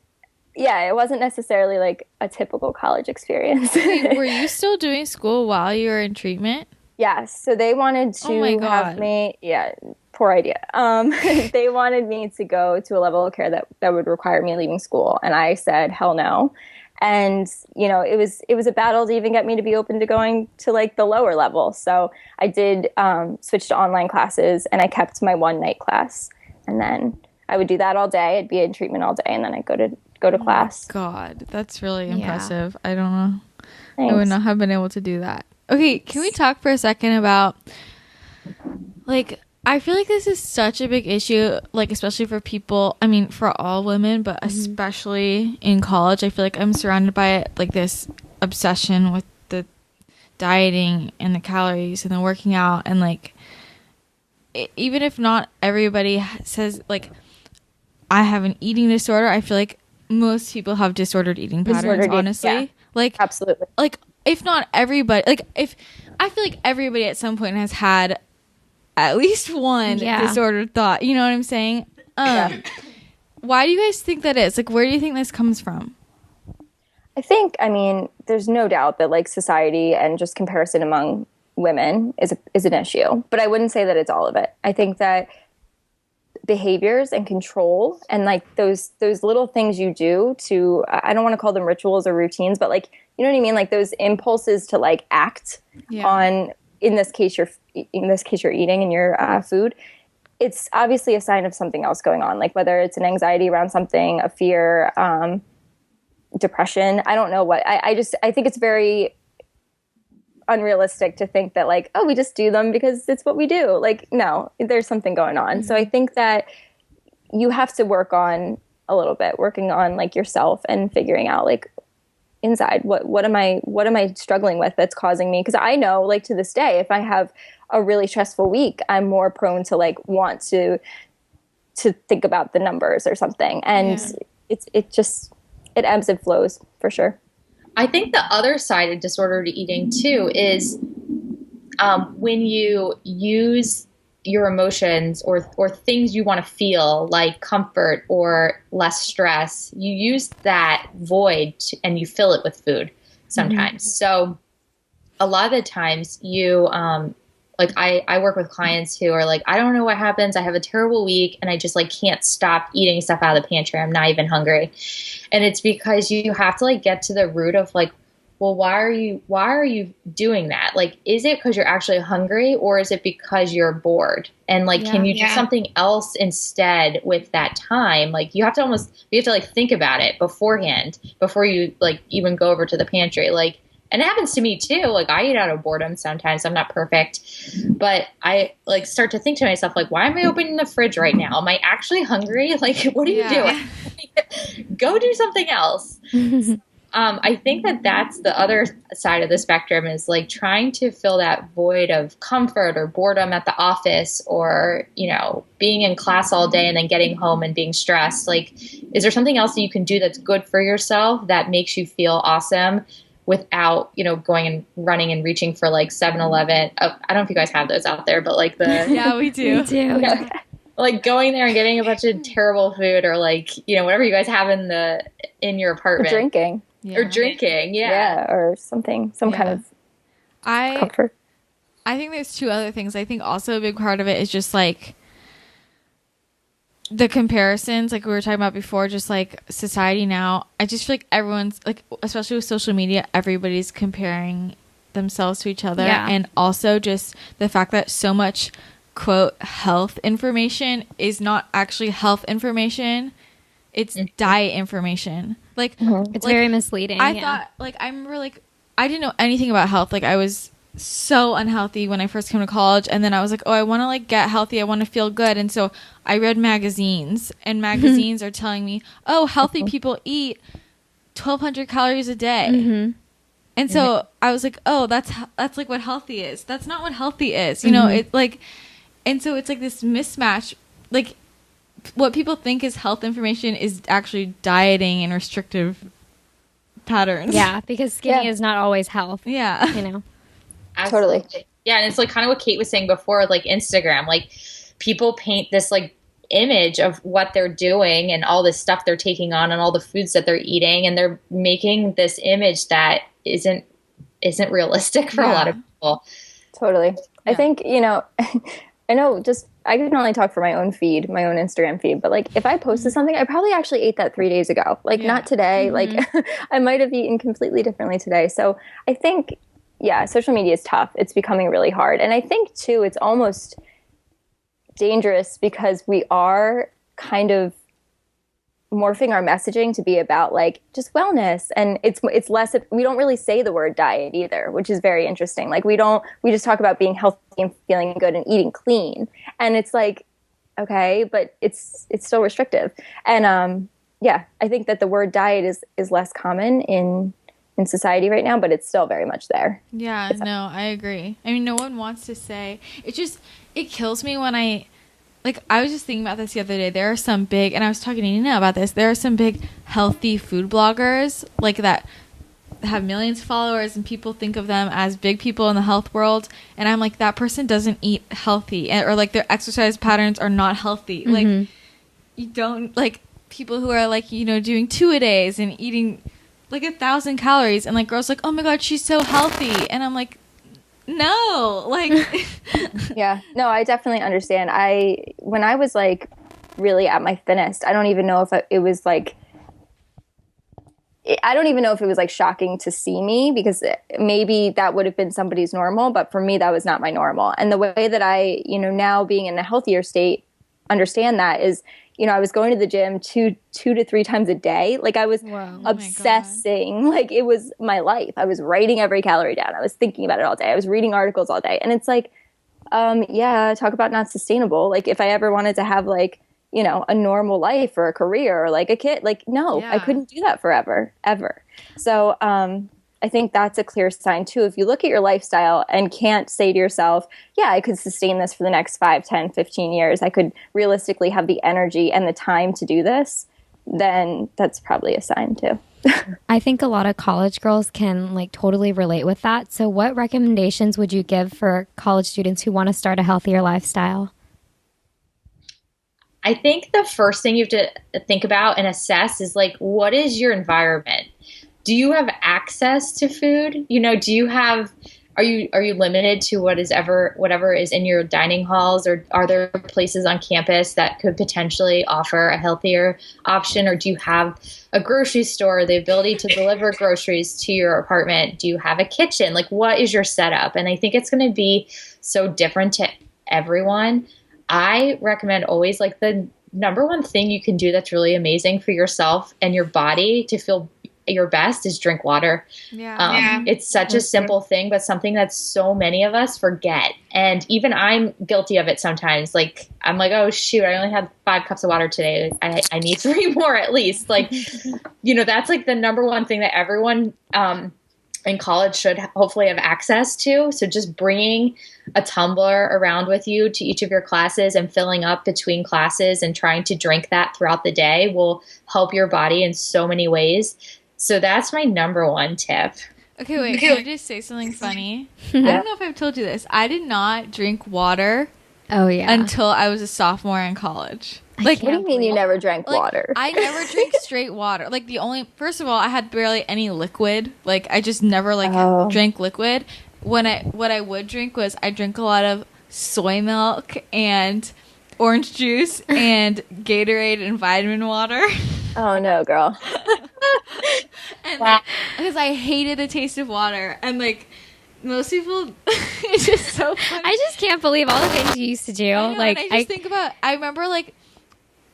yeah, it wasn't necessarily like a typical college experience. Wait, were you still doing school while you were in treatment? Yes. So they wanted to have me, yeah, poor idea. They wanted me to go to a level of care that would require me leaving school. And I said, hell no. And, you know, it was a battle to even get me to be open to going to like the lower level. So I did switch to online classes and I kept my one night class. And then I would do that all day. I'd be in treatment all day. And then I'd go to class. God, that's really impressive. I don't know. Thanks. I would not have been able to do that. Okay, can we talk for a second about, like, I feel like this is such a big issue, like, especially for people, I mean, for all women, but especially in college. I feel like I'm surrounded by it, like, this obsession with the dieting and the calories and the working out. And, like, even if not everybody says, like, I have an eating disorder, I feel like most people have disordered eating patterns, honestly. Yeah, like, absolutely. Like, if not everybody, like, I feel like everybody at some point has had at least one disordered thought. You know what I'm saying? Why do you guys think that is? Like, where do you think this comes from? I think, I mean, there's no doubt that like society and just comparison among women is an issue, but I wouldn't say that it's all of it. I think that behaviors and control, and like those little things you do to, I don't want to call them rituals or routines, but like, you know what I mean? Like those impulses to like act on, in this case you're eating and your food. It's obviously a sign of something else going on, like whether it's an anxiety around something, a fear, depression. I don't know what. I think it's very unrealistic to think that like, oh, we just do them because it's what we do. Like, no, there's something going on. Mm-hmm. So I think that you have to working on like yourself and figuring out like inside what am I struggling with that's causing me? Because I know, like, to this day, if I have a really stressful week, I'm more prone to like want to think about the numbers or something, and it ebbs and flows for sure. I think the other side of disordered eating too is when you use your emotions or things you want to feel, like comfort or less stress, you use that void and you fill it with food sometimes. Mm-hmm. So a lot of the times you, like I work with clients who are like, I don't know what happens. I have a terrible week and I just like can't stop eating stuff out of the pantry. I'm not even hungry. And it's because you have to like get to the root of like, well, why are you doing that? Like, is it because you're actually hungry, or is it because you're bored? And like, can you do something else instead with that time? Like, you have to like think about it beforehand before you like even go over to the pantry. Like, and it happens to me too. Like, I eat out of boredom sometimes. I'm not perfect, but I like start to think to myself, like, why am I opening the fridge right now? Am I actually hungry? Like, what are you doing? Go do something else. I think that's the other side of the spectrum, is like trying to fill that void of comfort or boredom at the office, or, you know, being in class all day and then getting home and being stressed. Like, is there something else that you can do that's good for yourself that makes you feel awesome without, you know, going and running and reaching for like 7-Eleven? Oh, I don't know if you guys have those out there, but like yeah, we do. We do. Okay. Like going there and getting a bunch of terrible food, or like, you know, whatever you guys have in your apartment. Or drinking. Or drinking, or something, some kind of comfort. I think there's two other things. I think also a big part of it is just like the comparisons, like we were talking about before, just like society now. I just feel like everyone's like, especially with social media, everybody's comparing themselves to each other. And also just the fact that so much quote health information is not actually health information. It's diet information. Like, it's very misleading. I thought, like, I remember, like, I didn't know anything about health. Like, I was so unhealthy when I first came to college. And then I was like, oh, I want to, like, get healthy. I want to feel good. And so I read magazines. And magazines are telling me, oh, healthy people eat 1,200 calories a day. Mm-hmm. And so I was like, oh, that's like what healthy is. That's not what healthy is. You know, it's like, and so it's like this mismatch. Like, what people think is health information is actually dieting and restrictive patterns. Yeah, because skinny is not always health. Yeah. You know? Absolutely. Totally. Yeah, and it's like kind of what Kate was saying before, like Instagram. Like, people paint this like image of what they're doing and all this stuff they're taking on and all the foods that they're eating, and they're making this image that isn't realistic for a lot of people. Totally. Yeah. I think, you know, I know I can only talk for my own feed, my own Instagram feed, but like if I posted something, I probably actually ate that 3 days ago. Like not today. Like I might have eaten completely differently today. So I think, social media is tough. It's becoming really hard. And I think too, it's almost dangerous because we are kind of morphing our messaging to be about like just wellness, and it's less, we don't really say the word diet either, which is very interesting. Like we just talk about being healthy and feeling good and eating clean, and it's like, okay, but it's still restrictive. And I think that the word diet is less common in society right now, but it's still very much there. No, I agree. I mean, no one wants to say, it kills me when I was just thinking about this the other day. There are some big, and I was talking to Nina about this, there are some big healthy food bloggers like that have millions of followers, and people think of them as big people in the health world. And I'm like, that person doesn't eat healthy, or like their exercise patterns are not healthy. Like, you don't, like people who are like, you know, doing 2-a-days and eating like 1,000 calories, and like girls like, oh my God, she's so healthy. And I'm like, no, like. No, I definitely understand. When I was like really at my thinnest. I don't even know if it was like, I don't even know if it was like shocking to see me, because maybe that would have been somebody's normal, but for me, that was not my normal. And the way that I, now being in a healthier state, understand that is, I was going to the gym two to three times a day. Like I was obsessing, like it was my life. I was writing every calorie down. I was thinking about it all day. I was reading articles all day. And it's like, talk about not sustainable. Like if I ever wanted to have like, a normal life or a career or like a kid, like, no, I couldn't do that forever, ever. So, I think that's a clear sign too. If you look at your lifestyle and can't say to yourself, yeah, I could sustain this for the next 5, 10, 15 years. I could realistically have the energy and the time to do this, then that's probably a sign too. I think a lot of college girls can like totally relate with that. So what recommendations would you give for college students who want to start a healthier lifestyle? I think the first thing you have to think about and assess is like, what is your environment? Do you have access to food? Do you have, are you limited to whatever is in your dining halls, or are there places on campus that could potentially offer a healthier option? Or do you have a grocery store, the ability to deliver groceries to your apartment? Do you have a kitchen? Like, what is your setup? And I think it's going to be so different to everyone. I recommend always, like, the number one thing you can do that's really amazing for yourself and your body to feel your best is drink water. It's such a simple thing, but something that so many of us forget. And even I'm guilty of it sometimes. Like, I'm like, oh shoot, I only had 5 cups of water today. I need 3 more at least. Like, that's like the number one thing that everyone in college should hopefully have access to. So just bringing a tumbler around with you to each of your classes and filling up between classes and trying to drink that throughout the day will help your body in so many ways. So that's my number one tip. Okay, wait, can I just say something funny? I don't know if I've told you this. I did not drink water until I was a sophomore in college. Like, what do you mean you never drank water? I never drank straight water. Like, first of all, I had barely any liquid. Like, I just never drank liquid. What I would drink was, I drink a lot of soy milk and orange juice and Gatorade and vitamin water. Oh no, girl. And because I hated the taste of water, and like most people, it's just so funny. I just can't believe all the things you used to do. I think about. I remember like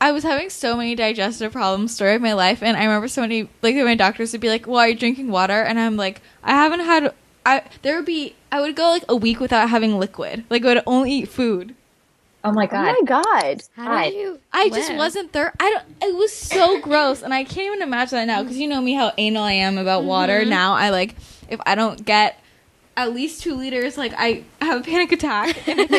I was having so many digestive problems throughout my life, and I remember so many my doctors would be like, "Well, are you drinking water?" And I'm like, "I haven't had." I would go like a week without having liquid. Like I would only eat food. Oh my god! Oh my god! How did you? I just wasn't there. It was so gross, and I can't even imagine that now, because you know me, how anal I am about water. Now if I don't get at least 2 liters, like I have a panic attack. And if I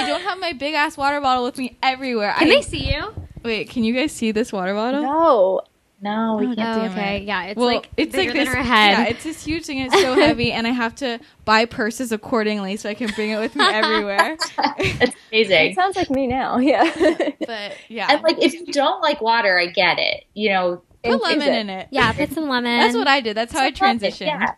don't have my big ass water bottle with me everywhere, Can they see you? Wait, can you guys see this water No, bottle? No, we can't. Oh, okay, yeah, it's bigger like this, than her head. Yeah, it's this huge thing, and it's so heavy, and I have to buy purses accordingly so I can bring it with me everywhere. It's amazing. It sounds like me now. Yeah, but yeah, and like if you don't like water, I get it. Put lemon in it. Yeah, put some lemon. That's what I did. That's how I transitioned. Yeah.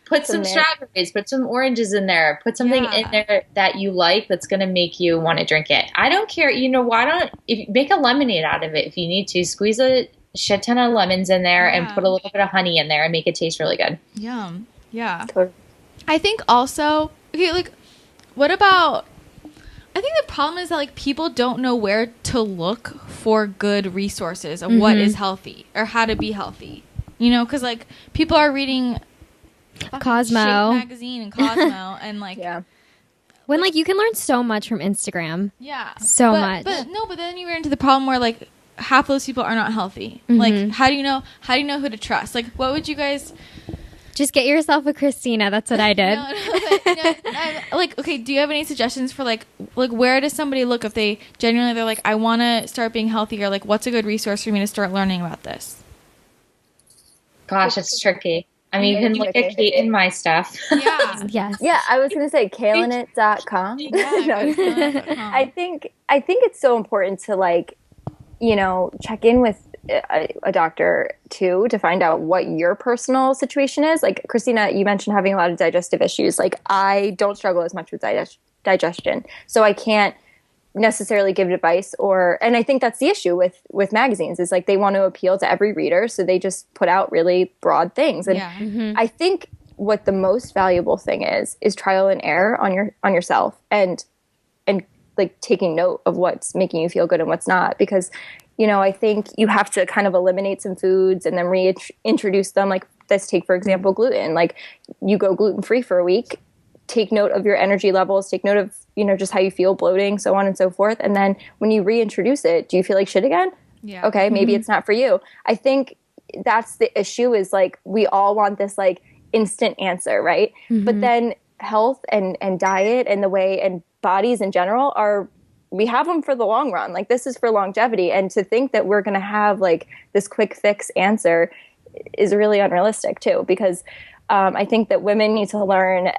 Put some strawberries, put some oranges in there, put something in there that you like that's going to make you want to drink it. I don't care. Make a lemonade out of it if you need to. Squeeze a shit ton of lemons in there and put a little bit of honey in there and make it taste really good. Yum. Yeah. Totally. I think also, okay, like, what about, I think the problem is that, like, people don't know where to look for good resources of what is healthy or how to be healthy. Because, like, people are reading Cosmo Shape magazine and Cosmo and, like, when, like, you can learn so much from Instagram. Yeah. So much. But then you run into the problem where, like, half those people are not healthy. Like, how do you know who to trust? Like, what would you guys just get yourself a Christina? That's what I did. Like, okay, do you have any suggestions for like where does somebody look if they genuinely they're like, I want to start being healthier? Like, what's a good resource for me to start learning about this? Gosh, it's tricky. I mean, you can look at Kate and my stuff. Yeah. Yes. Yeah, I was going to say kaleandit.com. I think it's so important to like, check in with a doctor too to find out what your personal situation is. Like Christina, you mentioned having a lot of digestive issues. Like I don't struggle as much with digestion, so I can't necessarily give advice, and I think that's the issue with magazines, is like they want to appeal to every reader, so they just put out really broad things. And I think what the most valuable thing is trial and error on yourself, and like taking note of what's making you feel good and what's not. Because, I think you have to kind of eliminate some foods and then reintroduce them. Like, let's take, for example, gluten. Like, you go gluten-free for a week, take note of your energy levels, take note of, just how you feel, bloating, so on and so forth. And then when you reintroduce it, do you feel like shit again? Yeah. Okay, maybe it's not for you. I think that's the issue, is like, we all want this like instant answer, right? But then health and diet and the way, and bodies in general, we have them for the long run. Like, this is for longevity. And to think that we're going to have like this quick fix answer is really unrealistic too, because I think that women need to learn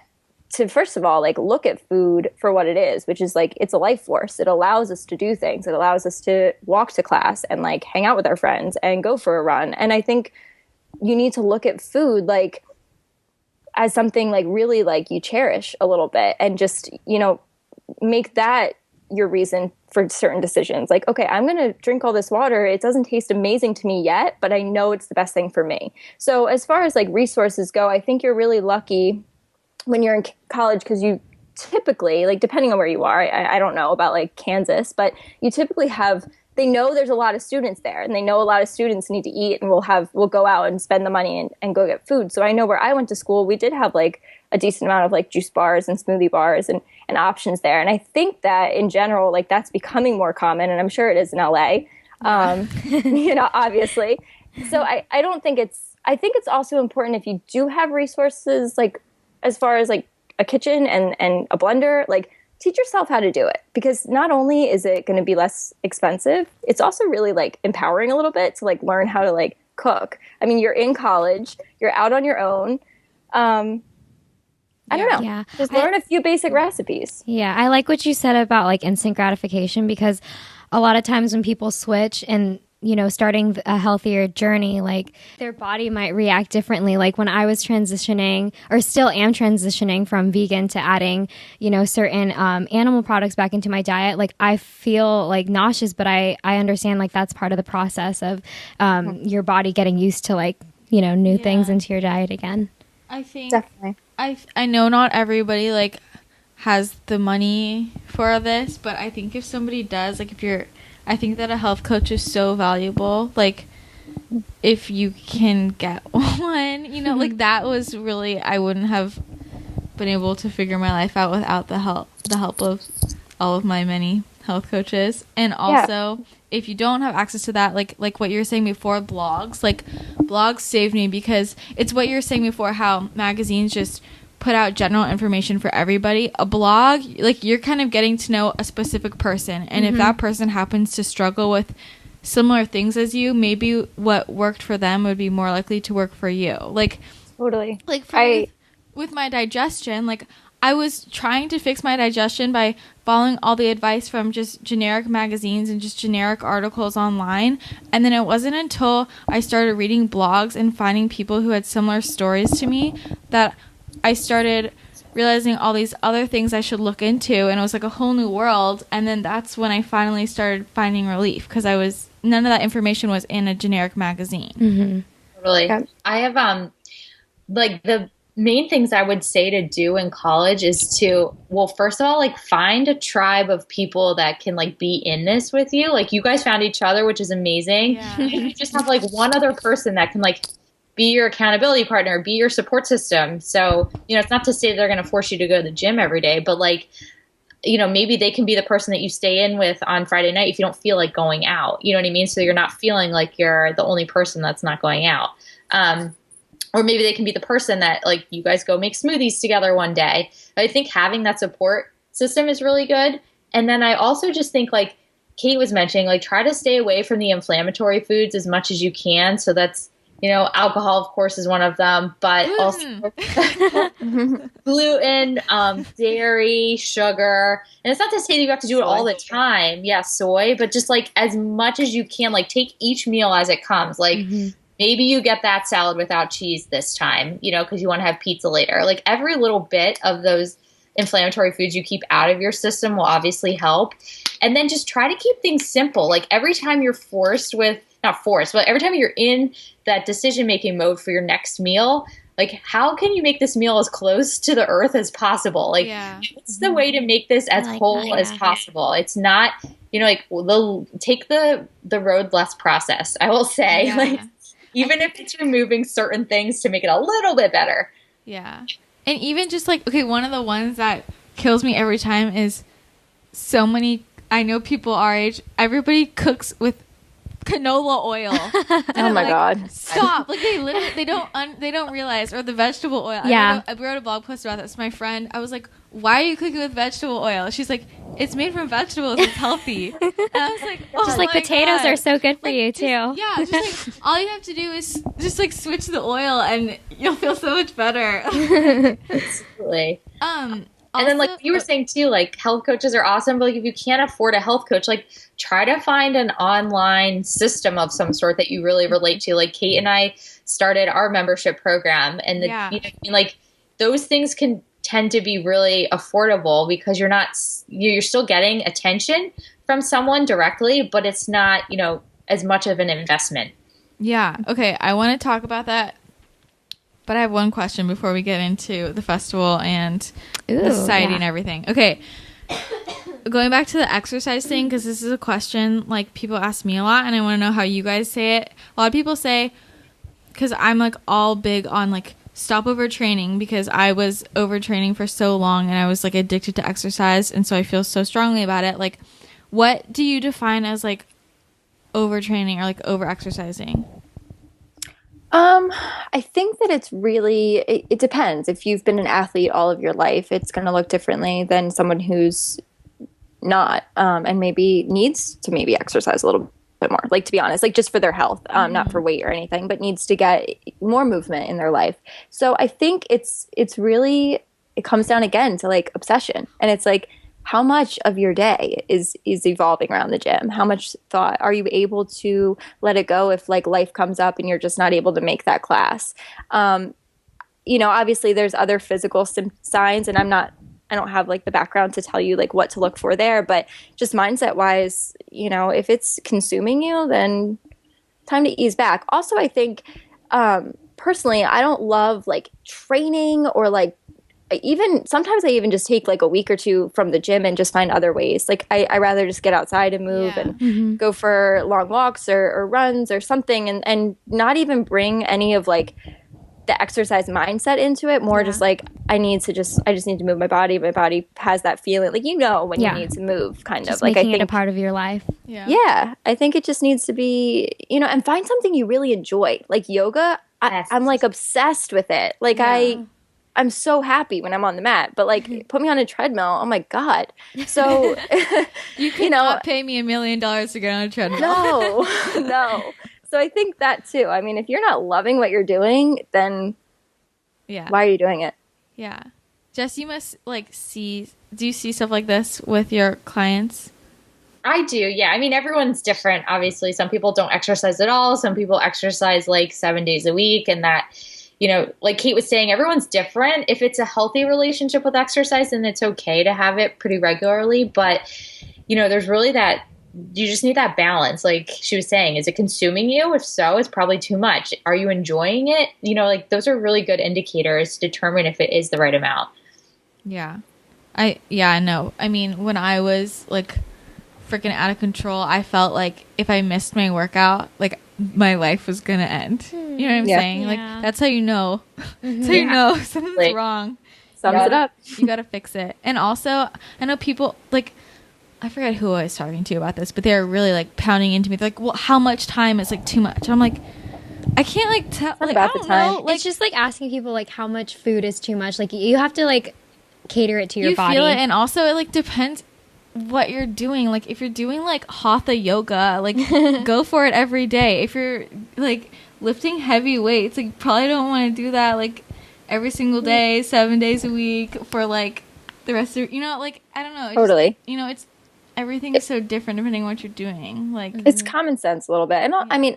to, first of all, like, look at food for what it is, which is like, it's a life force. It allows us to do things. It allows us to walk to class and like hang out with our friends and go for a run. And I think you need to look at food like as something like really like you cherish a little bit, and just, make that your reason for certain decisions. Like, okay, I'm going to drink all this water. It doesn't taste amazing to me yet, but I know it's the best thing for me. So as far as like resources go, I think you're really lucky when you're in college, because you typically, like, depending on where you are, I don't know about like Kansas, but you typically they know there's a lot of students there, and they know a lot of students need to eat, and we'll go out and spend the money and go get food. So I know where I went to school, we did have like a decent amount of like juice bars and smoothie bars and options there. And I think that in general, like, that's becoming more common, and I'm sure it is in LA, obviously. So I don't think I think it's also important, if you do have resources, like as far as like a kitchen and a blender, like, teach yourself how to do it, because not only is it going to be less expensive, it's also really like empowering a little bit to like learn how to like cook. I mean, you're in college, you're out on your own. I don't know. Yeah. Just learn a few basic recipes. Yeah, I like what you said about like instant gratification, because a lot of times when people switch and, starting a healthier journey, like, their body might react differently. Like, when I was transitioning, or still am transitioning from vegan to adding, certain animal products back into my diet, like, I feel like nauseous, but I understand like that's part of the process of your body getting used to like, new things into your diet again. I think Definitely. I know not everybody like has the money for this, but I think if somebody does, like, I think that a health coach is so valuable. Like, if you can get one, like, that was really, I wouldn't have been able to figure my life out without the help of all of my many health coaches. And also, if you don't have access to that, like what you were saying before, blogs saved me, because it's what you were saying before, how magazines just put out general information for everybody. A blog, like, you're kind of getting to know a specific person, and if that person happens to struggle with similar things as you, maybe what worked for them would be more likely to work for you. Like, totally. Like, for me, with my digestion, like, I was trying to fix my digestion by following all the advice from just generic magazines and just generic articles online. And then it wasn't until I started reading blogs and finding people who had similar stories to me that I started realizing all these other things I should look into. And it was like a whole new world. And then that's when I finally started finding relief, because none of that information was in a generic magazine. Totally. Yeah. I have, like, the main things I would say to do in college is to, well, first of all, like, find a tribe of people that can like be in this with you. Like, you guys found each other, which is amazing. Yeah. You just have like one other person that can like be your accountability partner, be your support system. So, it's not to say they're going to force you to go to the gym every day, but like, maybe they can be the person that you stay in with on Friday night if you don't feel like going out. You know what I mean? So you're not feeling like you're the only person that's not going out. Or maybe they can be the person that like you guys go make smoothies together one day. I think having that support system is really good. And then I also just think, like Kate was mentioning, like, try to stay away from the inflammatory foods as much as you can. So that's, alcohol, of course, is one of them, but also gluten, dairy, sugar. And it's not to say that you have to do it all the time. Yeah, soy, but just like as much as you can, like, take each meal as it comes. Like, maybe you get that salad without cheese this time, because you want to have pizza later. Like, every little bit of those inflammatory foods you keep out of your system will obviously help. And then just try to keep things simple. Like every time you're not forced, but every time you're in that decision-making mode for your next meal, like how can you make this meal as close to the earth as possible? Like what's the way to make this as whole as possible? It's not, like take the road less processed, I will say. Like even if it's removing certain things to make it a little bit better. Yeah. And even just like, okay, one of the ones that kills me every time is I know people our age, everybody cooks with canola oil. Oh my God. Stop. Like they literally, they don't realize, or the vegetable oil. Yeah. I wrote a blog post about this. My friend, I was like, why are you cooking with vegetable oil? She's like, it's made from vegetables. It's healthy. And I was like, oh, just like potatoes are so good for you too. Yeah. Just like all you have to do is just like switch the oil and you'll feel so much better. Absolutely. Also, and then like you were saying too, like health coaches are awesome, but like if you can't afford a health coach, like try to find an online system of some sort that you really relate to. Like Kate and I started our membership program, and like those things can tend to be really affordable because you're still getting attention from someone directly, but it's not, as much of an investment. Yeah. Okay. I want to talk about that. But I have one question before we get into the festival and the society and everything. Okay. Going back to the exercise thing, because this is a question like people ask me a lot, and I want to know how you guys say it. A lot of people say, because I'm like all big on like stop overtraining, because I was overtraining for so long and I was like addicted to exercise, and so I feel so strongly about it. Like, what do you define as like overtraining or like over-exercising? I think that it's really, it depends. If you've been an athlete all of your life, it's going to look differently than someone who's not, and maybe needs to maybe exercise a little bit more, like, to be honest, like just for their health, not for weight or anything, but needs to get more movement in their life. So I think it's really, it comes down again to like obsession, and it's like, how much of your day is evolving around the gym? How much thought are you able to let it go if like life comes up and you're just not able to make that class? Obviously there's other physical signs, and I don't have like the background to tell you like what to look for there, but just mindset wise, if it's consuming you, then time to ease back. Also, I think personally, I don't love like training or like, sometimes I even just take like a week or two from the gym and just find other ways. Like I rather just get outside and move and go for long walks or runs or something, and not even bring any of like the exercise mindset into it. More just like I just need to move my body. My body has that feeling, like when you need to move, kind just of like making it a part of your life. Yeah, I think it just needs to be, and find something you really enjoy, like yoga. I'm like obsessed with it. Like I'm so happy when I'm on the mat, but like put me on a treadmill. Oh my God. So you cannot pay me $1 million to get on a treadmill. No. So I think that too. I mean, if you're not loving what you're doing, then why are you doing it? Yeah. Jess, you must do you see stuff like this with your clients? I do. Yeah. I mean, everyone's different. Obviously, some people don't exercise at all. Some people exercise like 7 days a week, and that, like Kate was saying, everyone's different. If it's a healthy relationship with exercise, then it's okay to have it pretty regularly. But, there's really you just need that balance. Like she was saying, is it consuming you? If so, it's probably too much. Are you enjoying it? Like those are really good indicators to determine if it is the right amount. Yeah. I know. I mean, when I was like freaking out of control, I felt like if I missed my workout, like my life was gonna end. You know what I'm saying? Like that's how you know. That's how you know something's wrong. Sums it up. You gotta fix it. And also, I know people like, I forget who I was talking to about this, but they're really like pounding into me. They're like, "Well, how much time is like too much?" And I'm like, I can't like tell. Like, about I don't the time. know. Like, it's just like asking people like how much food is too much. Like you have to like cater it to your you body. feel it, and also it like depends what you're doing. Like if you're doing like hatha yoga, like go for it every day. If you're like lifting heavy weights, like you probably don't want to do that like every single day, 7 days a week for like the rest of like I don't know. Totally. It's everything is so different depending on what you're doing. Like it's common sense a little bit. And I mean,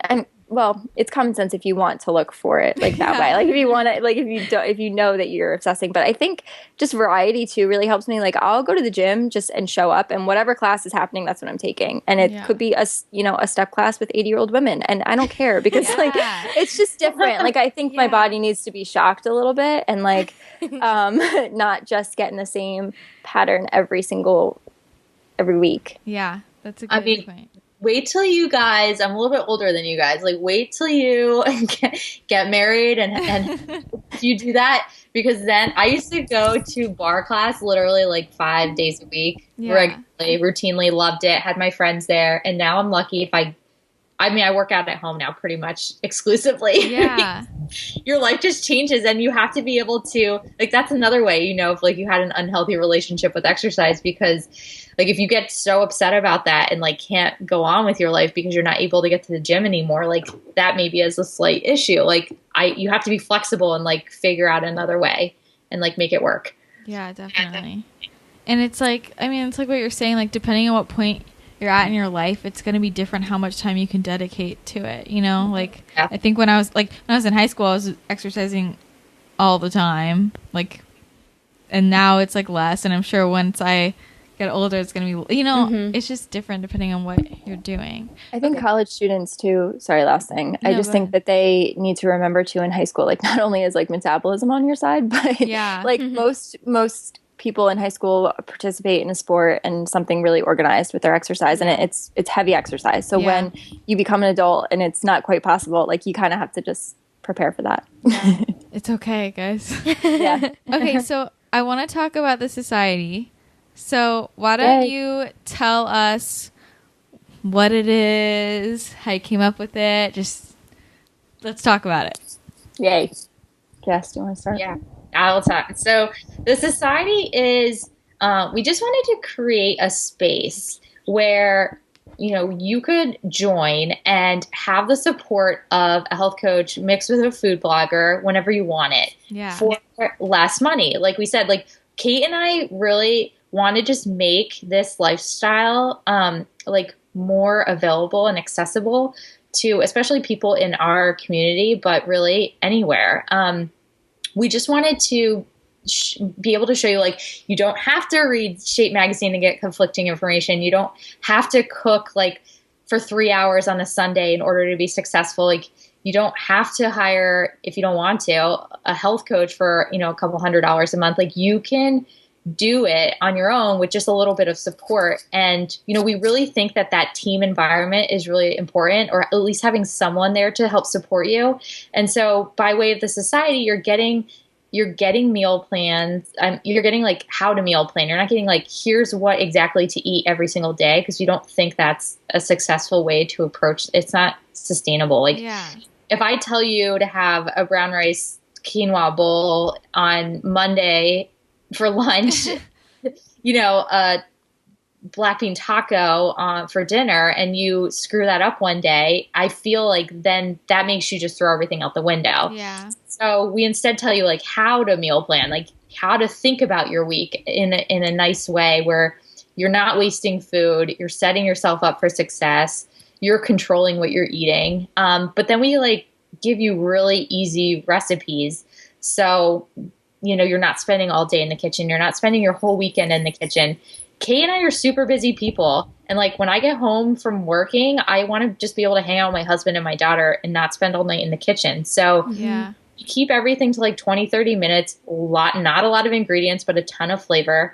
well, it's common sense if you want to look for it like that way. Like if you want to, like if you know that you're obsessing. But I think just variety too really helps me. Like I'll go to the gym and show up, and whatever class is happening, that's what I'm taking. And it could be a step class with 80-year-old women, and I don't care because like it's just different. Like I think my body needs to be shocked a little bit, and like not just get in the same pattern every week. Yeah, that's a good point. Wait till you guys, I'm a little bit older than you guys, like wait till you get married and you do that, because then I used to go to bar class literally like 5 days a week, regularly, routinely, loved it, had my friends there, and now I'm lucky if I work out at home now pretty much exclusively. Yeah. Your life just changes, and you have to be able to, like, that's another way, if like you had an unhealthy relationship with exercise, because like if you get so upset about that and like can't go on with your life because you're not able to get to the gym anymore, like that maybe is a slight issue. Like you have to be flexible and like figure out another way and like make it work. Yeah, definitely. And it's like, it's like what you're saying, like depending on what point you're at in your life, it's going to be different how much time you can dedicate to it, like I think when I was in high school, I was exercising all the time, like, and now it's like less, and I'm sure once I get older it's going to be, it's just different depending on what you're doing. I think college students too, sorry, last thing, I just think that they need to remember too in high school, like not only is like metabolism on your side, but like most people in high school participate in a sport and something really organized with their exercise, and it's heavy exercise. So when you become an adult and it's not quite possible, like you kind of have to just prepare for that. Yeah. It's okay, guys. Okay, so I want to talk about the society. So why don't you tell us what it is, how you came up with it? Just let's talk about it. Yay. Jess, do you want to start? Yeah. I'll talk. So the society is, we just wanted to create a space where, you could join and have the support of a health coach mixed with a food blogger whenever you want it for less money. Like we said, like Kate and I really want to just make this lifestyle, like more available and accessible to especially people in our community, but really anywhere. We just wanted to be able to show you, like, you don't have to read Shape Magazine to get conflicting information. You don't have to cook, like, for 3 hours on a Sunday in order to be successful. Like, you don't have to hire, if you don't want to, a health coach for, a couple $100 a month. Like, you can do it on your own with just a little bit of support. And, we really think that team environment is really important, or at least having someone there to help support you. And so by way of the society, you're getting meal plans. You're getting like how to meal plan. You're not getting like, here's what exactly to eat every single day, because you don't think that's a successful way to approach. It's not sustainable. Like if I tell you to have a brown rice quinoa bowl on Monday for lunch, a black bean taco for dinner, and you screw that up one day, I feel like then that makes you just throw everything out the window. Yeah. So we instead tell you like how to meal plan, like how to think about your week in a nice way where you're not wasting food, you're setting yourself up for success, you're controlling what you're eating. But then we like give you really easy recipes. So you're not spending all day in the kitchen. You're not spending your whole weekend in the kitchen. Kay and I are super busy people. And like when I get home from working, I want to just be able to hang out with my husband and my daughter and not spend all night in the kitchen. So you keep everything to like 20, 30 minutes, not a lot of ingredients, but a ton of flavor.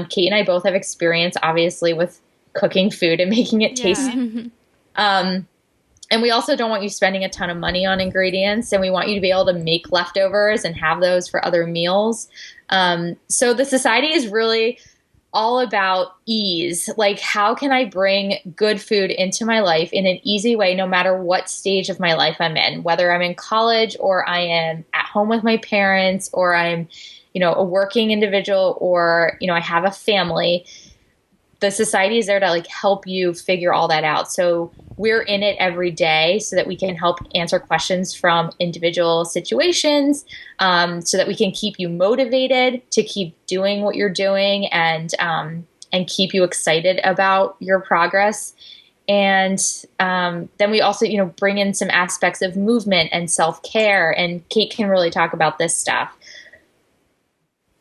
Kate and I both have experience, obviously, with cooking food and making it tasty. And we also don't want you spending a ton of money on ingredients, and we want you to be able to make leftovers and have those for other meals. So the society is really all about ease. Like, how can I bring good food into my life in an easy way, no matter what stage of my life I'm in, whether I'm in college or I am at home with my parents, or I'm, a working individual, or, I have a family. The society is there to like help you figure all that out. So we're in it every day so that we can help answer questions from individual situations, so that we can keep you motivated to keep doing what you're doing, and keep you excited about your progress. And then we also, bring in some aspects of movement and self-care, and Kate can really talk about this stuff.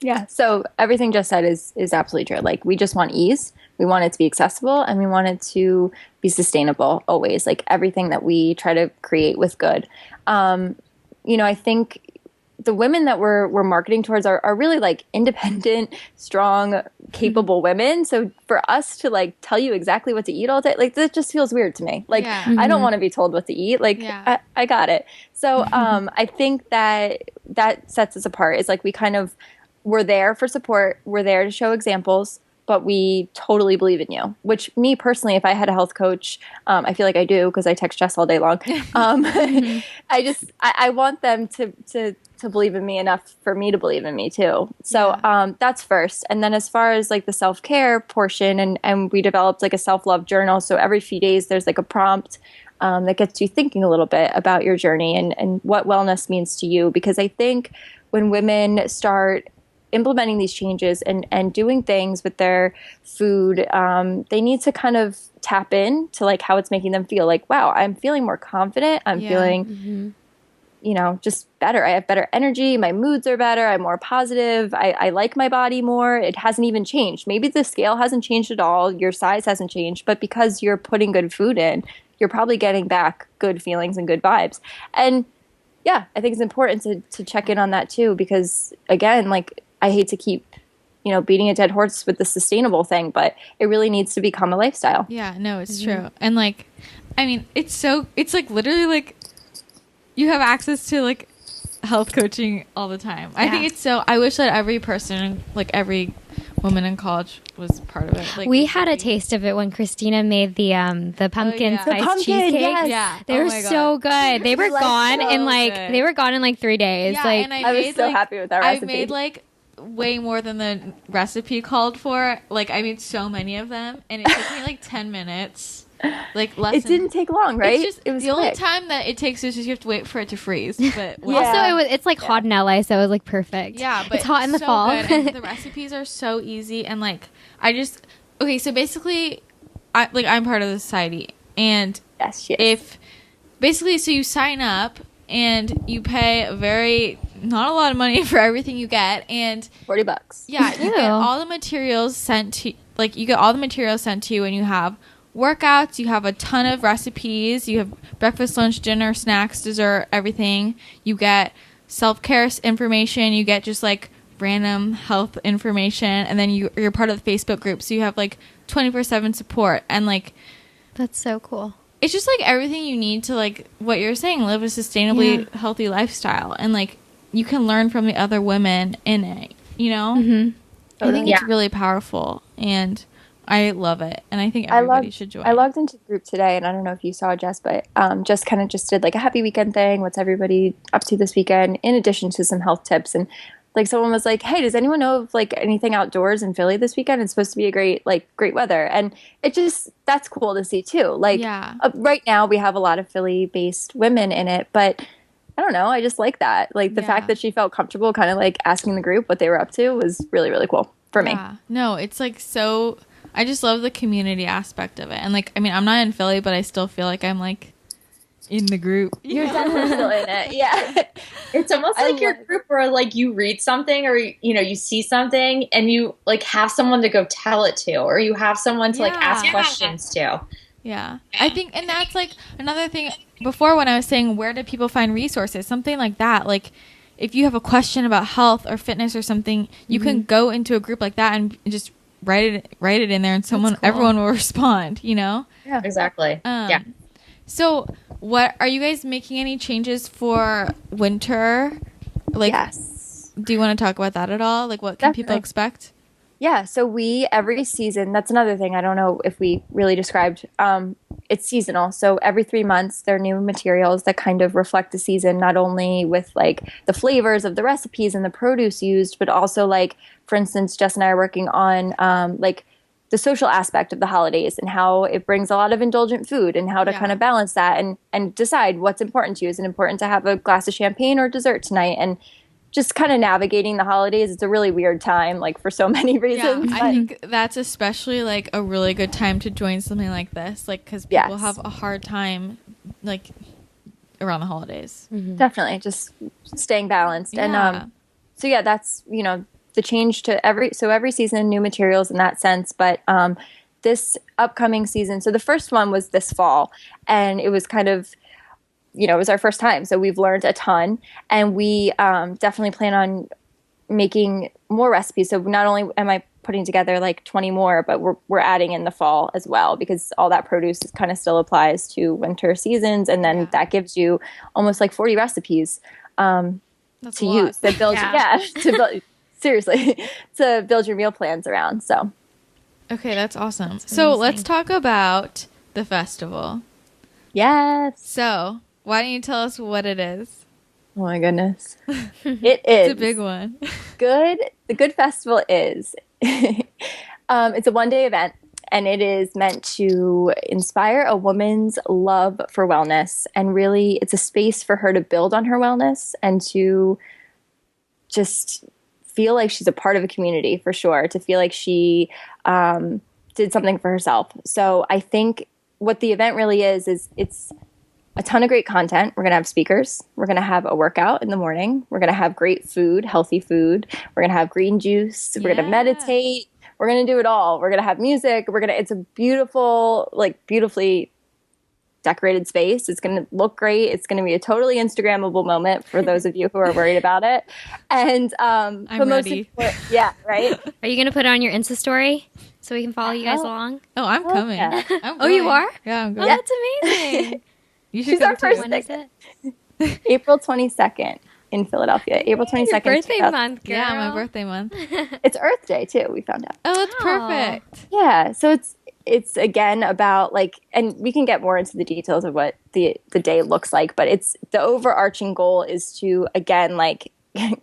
Yeah. So everything just said is absolutely true. Like, we just want ease. We want it to be accessible, and we want it to be sustainable always. Like, everything that we try to create with good. I think the women that we're marketing towards are really like independent, strong, capable women. So for us to like tell you exactly what to eat all day, like, that just feels weird to me. Like, I don't want to be told what to eat. Like, I got it. So I think that sets us apart. Is like, we're there for support. We're there to show examples, but we totally believe in you. Which, me personally, if I had a health coach, I feel like I do because I text Jess all day long. I want them to believe in me enough for me to believe in me too. So that's first. And then as far as like the self-care portion, and we developed like a self-love journal. So every few days there's like a prompt that gets you thinking a little bit about your journey and what wellness means to you. Because I think when women start implementing these changes and doing things with their food, they need to kind of tap in to like how it's making them feel. Like, wow, I'm feeling more confident. I'm feeling, just better. I have better energy. My moods are better. I'm more positive. I like my body more. It hasn't even changed. Maybe the scale hasn't changed at all. Your size hasn't changed, but because you're putting good food in, you're probably getting back good feelings and good vibes. And yeah, I think it's important to check in on that too, because again, like, I hate to keep, beating a dead horse with the sustainable thing, but it really needs to become a lifestyle. Yeah, no, it's true. And like, I mean, it's like literally like you have access to like health coaching all the time. I think I wish that every person, like every woman in college was part of it. Like, we had a taste of it when Christina made the pumpkin spice cheesecake. Yes. Yeah. They were so good. They were gone in like 3 days. Yeah, like, and I was so happy with that recipe. I made like way more than the recipe called for. Like, I made so many of them, and it took me like 10 minutes. Like, less. It didn't take long, right? It was the only time that it takes is just you have to wait for it to freeze. But also, it's like hot in LA, so it was like perfect. Yeah, but it's hot in the so fall. Good. And the recipes are so easy, and like so basically, I'm part of the society, and yes. so you sign up and you pay not a lot of money for everything you get, and $40. Yeah, you get all the materials sent to you, and you have workouts, you have a ton of recipes, you have breakfast, lunch, dinner, snacks, dessert, everything. You get self-care information, you get just like random health information, and then you're part of the Facebook group, so you have like 24/7 support, and like that's so cool. It's just like everything you need to, like what you're saying, live a sustainably healthy lifestyle, and like you can learn from the other women in it, I think it's really powerful, and I love it, and I think everybody should join. I logged into the group today, and I don't know if you saw, Jess, but just did like a happy weekend thing. What's everybody up to this weekend? In addition to some health tips, and like someone was like, "Hey, does anyone know of like anything outdoors in Philly this weekend? It's supposed to be a great weather," and that's cool to see too. Like right now, we have a lot of Philly-based women in it, but I don't know. I just like that. Like the fact that she felt comfortable, kind of like asking the group what they were up to, was really, really cool for me. No, it's like so. I just love the community aspect of it. And like, I mean, I'm not in Philly, but I still feel like I'm like in the group. You're definitely still in it. Yeah. It's almost like your group where like you read something or, you see something and you like have someone to go tell it to, or you have someone to like ask questions to. Yeah. I think, and that's like another thing before when I was saying, where do people find resources? Something like that. Like if you have a question about health or fitness or something, you can go into a group like that and just write it in there, and everyone will respond, Yeah, exactly. So what are you guys making any changes for winter? Like, yes. Do you want to talk about that at all? Like, what can people expect? Yeah, so we, every season, that's another thing I don't know if we really described, it's seasonal. So every 3 months, there are new materials that kind of reflect the season, not only with like the flavors of the recipes and the produce used, but also like, for instance, Jess and I are working on like the social aspect of the holidays and how it brings a lot of indulgent food and how to kind of balance that and decide what's important to you. Is it important to have a glass of champagne or dessert tonight? And just kind of navigating the holidays. It's a really weird time, like for so many reasons. Yeah, I think that's especially like a really good time to join something like this, like because people have a hard time like around the holidays. Definitely, just staying balanced. And so yeah, that's the change to every season, new materials in that sense. But this upcoming season, so the first one was this fall, and it was kind of it was our first time, so we've learned a ton, and we definitely plan on making more recipes. So not only am I putting together like 20 more, but we're adding in the fall as well, because all that produce kind of still applies to winter seasons, and then that gives you almost like 40 recipes to use that build to build seriously to build your meal plans around. So okay, that's awesome. So let's talk about the festival. Yes. So why don't you tell us what it is? Oh my goodness. It is. It's a big one. The Good Festival is it's a one-day event, and it is meant to inspire a woman's love for wellness, and really it's a space for her to build on her wellness and to just feel like she's a part of a community, for sure, to feel like she did something for herself. So I think what the event really is it's a ton of great content. We're going to have speakers. We're going to have a workout in the morning. We're going to have great food, healthy food. We're going to have green juice. We're going to meditate. We're going to do it all. We're going to have music. It's a beautiful, like beautifully decorated space. It's going to look great. It's going to be a totally Instagrammable moment for those of you who are worried about it. And I'm ready. Yeah, right. Are you going to put it on your Insta story so we can follow you guys along? Oh, I'm coming. Yeah. Oh, you are? Yeah, I'm going. Oh, that's amazing. You should She's come our too. first When is it? April 22nd in Philadelphia. April 22nd. Your birthday month, girl. Yeah, my birthday month. It's Earth Day too, we found out. Oh, that's perfect. Yeah, so it's again about like, and we can get more into the details of what the day looks like, but it's the overarching goal is to again like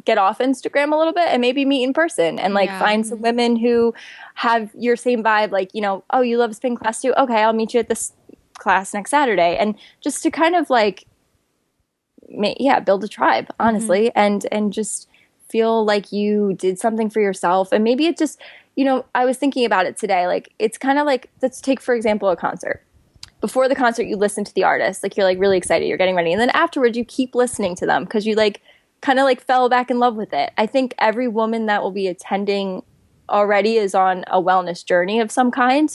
get off Instagram a little bit and maybe meet in person and like find some women who have your same vibe, like, oh, you love spin class too? Okay, I'll meet you at this class next Saturday, and just to kind of like build a tribe, honestly, and just feel like you did something for yourself. And maybe it just, I was thinking about it today, like it's kind of like, let's take for example a concert. Before the concert you listen to the artist, like you're like really excited, you're getting ready, and then afterwards you keep listening to them because you like kind of like fell back in love with it. I think every woman that will be attending already is on a wellness journey of some kind,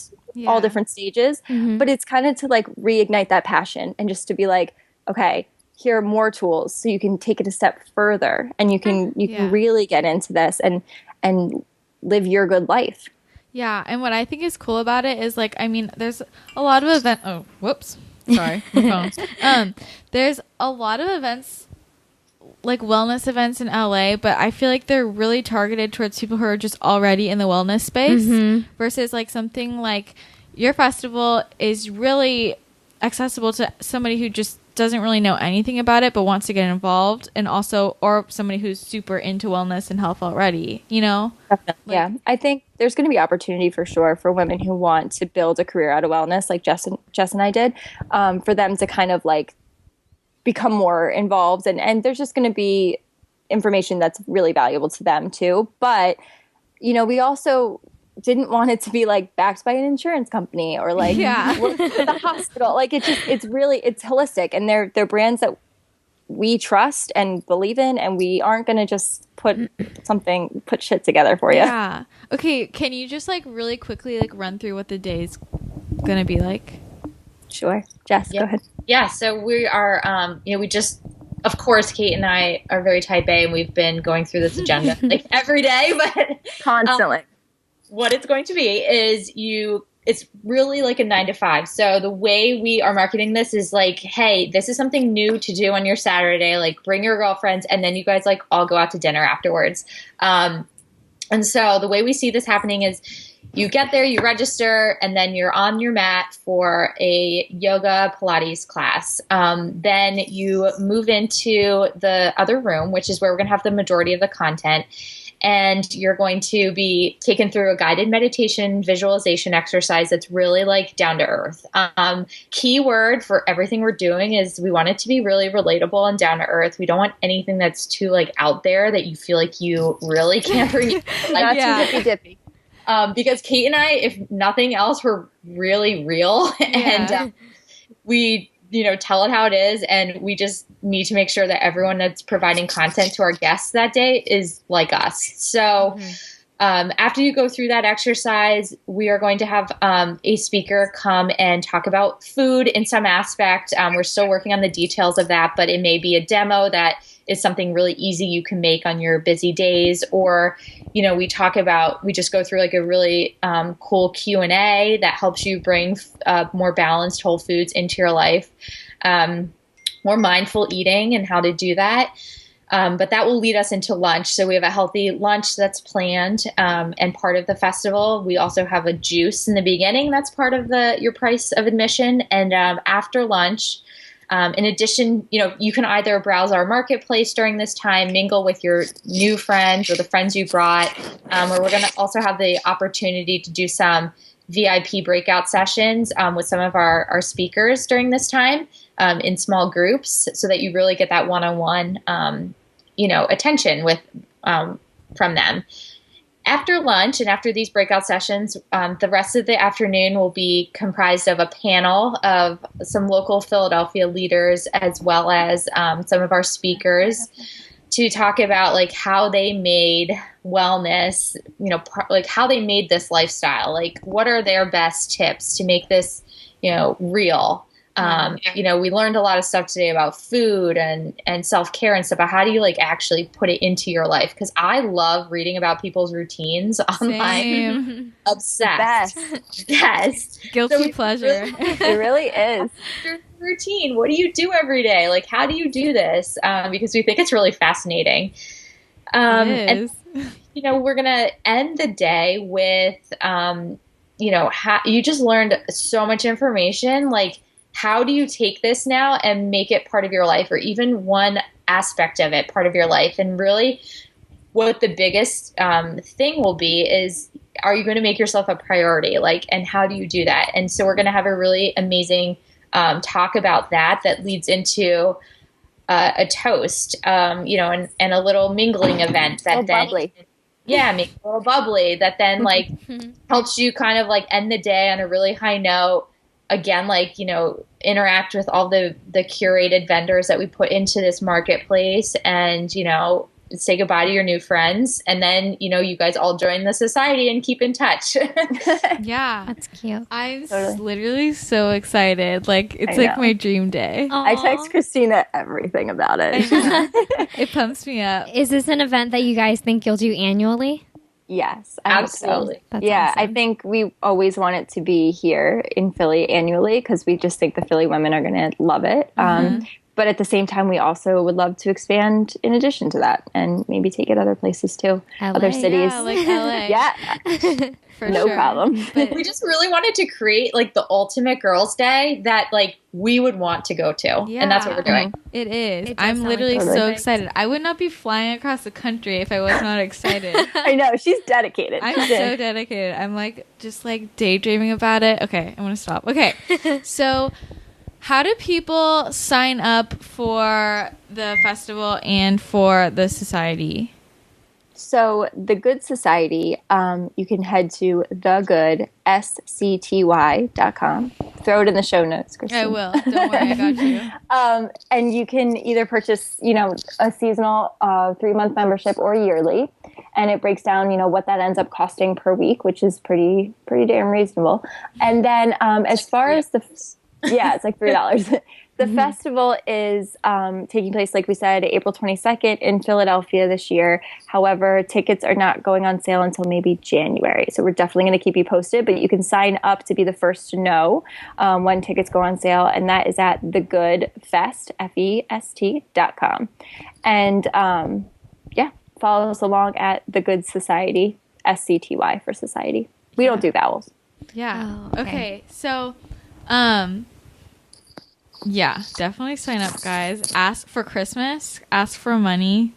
all different stages, but it's kind of to like reignite that passion and just to be like, okay, here are more tools so you can take it a step further and you can really get into this and live your good life. Yeah, and what I think is cool about it is like, I mean, there's a lot of events. Oh, whoops, sorry, my phone. There's a lot of events, like wellness events in LA, but I feel like they're really targeted towards people who are just already in the wellness space versus like something like your festival is really accessible to somebody who just doesn't really know anything about it but wants to get involved, and also or somebody who's super into wellness and health already, Definitely. Yeah, I think there's going to be opportunity for sure for women who want to build a career out of wellness like Jess and I did, for them to kind of like become more involved, and there's just going to be information that's really valuable to them too. But we also didn't want it to be like backed by an insurance company or like work at the hospital. Like it's holistic, and they're brands that we trust and believe in, and we aren't going to just put shit together for you. Yeah. Okay. Can you just like really quickly like run through what the day's going to be like? Sure. Jess, go ahead. Yeah, so we are, we just, of course, Kate and I are very type A, and we've been going through this agenda like every day, but Constantly. What it's going to be is it's really like a 9 to 5. So the way we are marketing this is like, hey, this is something new to do on your Saturday, like bring your girlfriends, and then you guys like all go out to dinner afterwards. And so the way we see this happening is, you get there, you register, and then you're on your mat for a yoga Pilates class. Then you move into the other room, which is where we're going to have the majority of the content. And you're going to be taken through a guided meditation visualization exercise that's really like down to earth. Key word for everything we're doing is we want it to be really relatable and down to earth. We don't want anything that's too like out there that you feel like you really can't bring. Not too hippy dippy. Because Kate and I, if nothing else, we're really real and we tell it how it is, and we just need to make sure that everyone that's providing content to our guests that day is like us. So after you go through that exercise, we are going to have a speaker come and talk about food in some aspect. We're still working on the details of that, but it may be a demo that is something really easy you can make on your busy days, or we just go through like a really cool Q&A that helps you bring more balanced whole foods into your life, more mindful eating and how to do that. But that will lead us into lunch. So we have a healthy lunch that's planned and part of the festival. We also have a juice in the beginning that's part of your price of admission. And after lunch, in addition, you can either browse our marketplace during this time, mingle with your new friends or the friends you brought, or we're going to also have the opportunity to do some VIP breakout sessions with some of our speakers during this time in small groups, so that you really get that one-on-one, attention from them. After lunch and after these breakout sessions, the rest of the afternoon will be comprised of a panel of some local Philadelphia leaders, as well as some of our speakers, to talk about like how they made wellness, like how they made this lifestyle, like what are their best tips to make this, real. We learned a lot of stuff today about food and self-care and stuff, but how do you like actually put it into your life? Because I love reading about people's routines online. Same. Obsessed. Yes. Guilty pleasure. It really is. Your routine. What do you do every day? Like, how do you do this? Because we think it's really fascinating. It is. And, we're going to end the day with, how you just learned so much information. Like, how do you take this now and make it part of your life, or even one aspect of it part of your life? And really what the biggest thing will be is, are you going to make yourself a priority? Like, and how do you do that? And so we're going to have a really amazing talk about that leads into a toast, and a little mingling event that then bubbly. Make it a little bubbly that then like helps you kind of like end the day on a really high note. Again, like, interact with all the curated vendors that we put into this marketplace, and, say goodbye to your new friends. And then, you guys all join the society and keep in touch. Yeah. That's cute. I'm literally so excited. Like, it's like my dream day. Aww. I text Christina everything about it. It pumps me up. Is this an event that you guys think you'll do annually? Yes, I hope so. Absolutely. That's Yeah, I awesome. think we always want it to be here in Philly annually, because we just think the Philly women are going to love it. But at the same time, we also would love to expand in addition to that, and maybe take it other places too, LA. other cities. Yeah, like LA. Yeah, For no sure. problem. But We just really wanted to create like the ultimate girls' day that like we would want to go to. And that's what we're doing. It is. It does I'm sound literally like so perfect. excited. I would not be flying across the country if I was not excited. I know, she's dedicated. I'm She's so in. dedicated. I'm like just like daydreaming about it. Okay, I'm gonna stop. Okay, so how do people sign up for the festival and for the society? So the Good Society, you can head to thegoodscty.com. Throw it in the show notes, Christine. I will. Don't worry, I got you. And you can either purchase, a seasonal 3-month membership or yearly, and it breaks down, what that ends up costing per week, which is pretty damn reasonable. And then as far as it's like $3. The festival is taking place, like we said, April 22nd in Philadelphia this year. However, tickets are not going on sale until maybe January. So we're definitely going to keep you posted, but you can sign up to be the first to know when tickets go on sale. And that is at thegoodfest, FEST.com. And follow us along at The Good Society, SCTY for society. We don't do vowels. Yeah. Oh, Okay. So, yeah, definitely sign up, guys. Ask for Christmas. Ask for money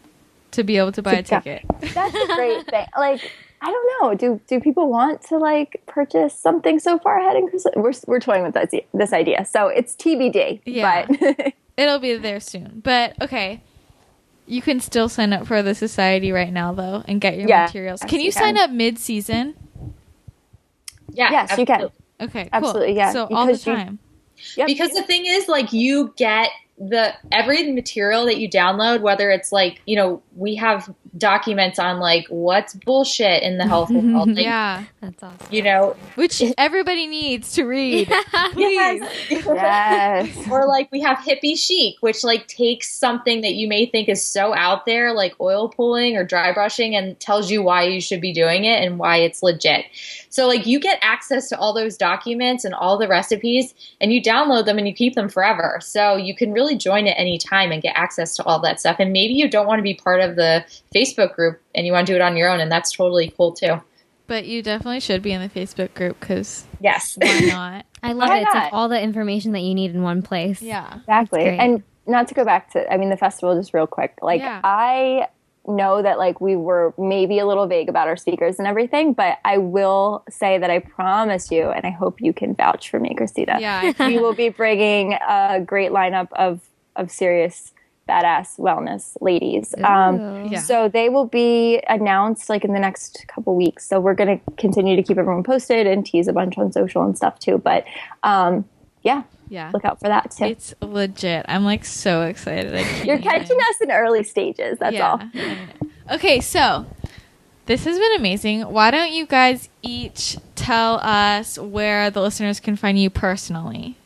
to be able to buy a ticket. That's a great thing. Like, I don't know. Do people want to like purchase something so far ahead in Christmas? We're toying with this idea, so it's TBD. Yeah. But It'll be there soon. But okay, you can still sign up for the society right now though, and get your materials. Yes, Can you sign up mid-season? Yeah, yes, absolutely. you can. Okay, cool. Absolutely, yeah. So all the time. Yep. Because the thing is, like, you get every material that you download, whether it's like, we have documents on like what's bullshit in the health world. Like, Yeah. That's awesome. Which everybody needs to read. Please. Yes. Or like we have hippie chic, which like takes something that you may think is so out there, like oil pulling or dry brushing, and tells you why you should be doing it and why it's legit. So like you get access to all those documents and all the recipes, and you download them and you keep them forever. So you can really join at any time and get access to all that stuff. And maybe you don't want to be part of the Facebook group and you want to do it on your own, and that's totally cool too. But you definitely should be in the Facebook group because Yes. why not? I love Why it. It's not? like all the information that you need in one place. Yeah. Exactly. That's great. And not to go back to, the festival just real quick. Like, Yeah. I know that, like, we were maybe a little vague about our speakers and everything, but I will say that I promise you, and I hope you can vouch for me, Christina. Yeah. We will be bringing a great lineup of serious, badass wellness ladies. Ooh. Yeah. So they will be announced like in the next couple weeks. So we're going to continue to keep everyone posted and tease a bunch on social and stuff too. But yeah, look out for that too. It's legit. I'm like so excited. You're catching us in early stages. That's all. Okay, so this has been amazing. Why don't you guys each tell us where the listeners can find you personally?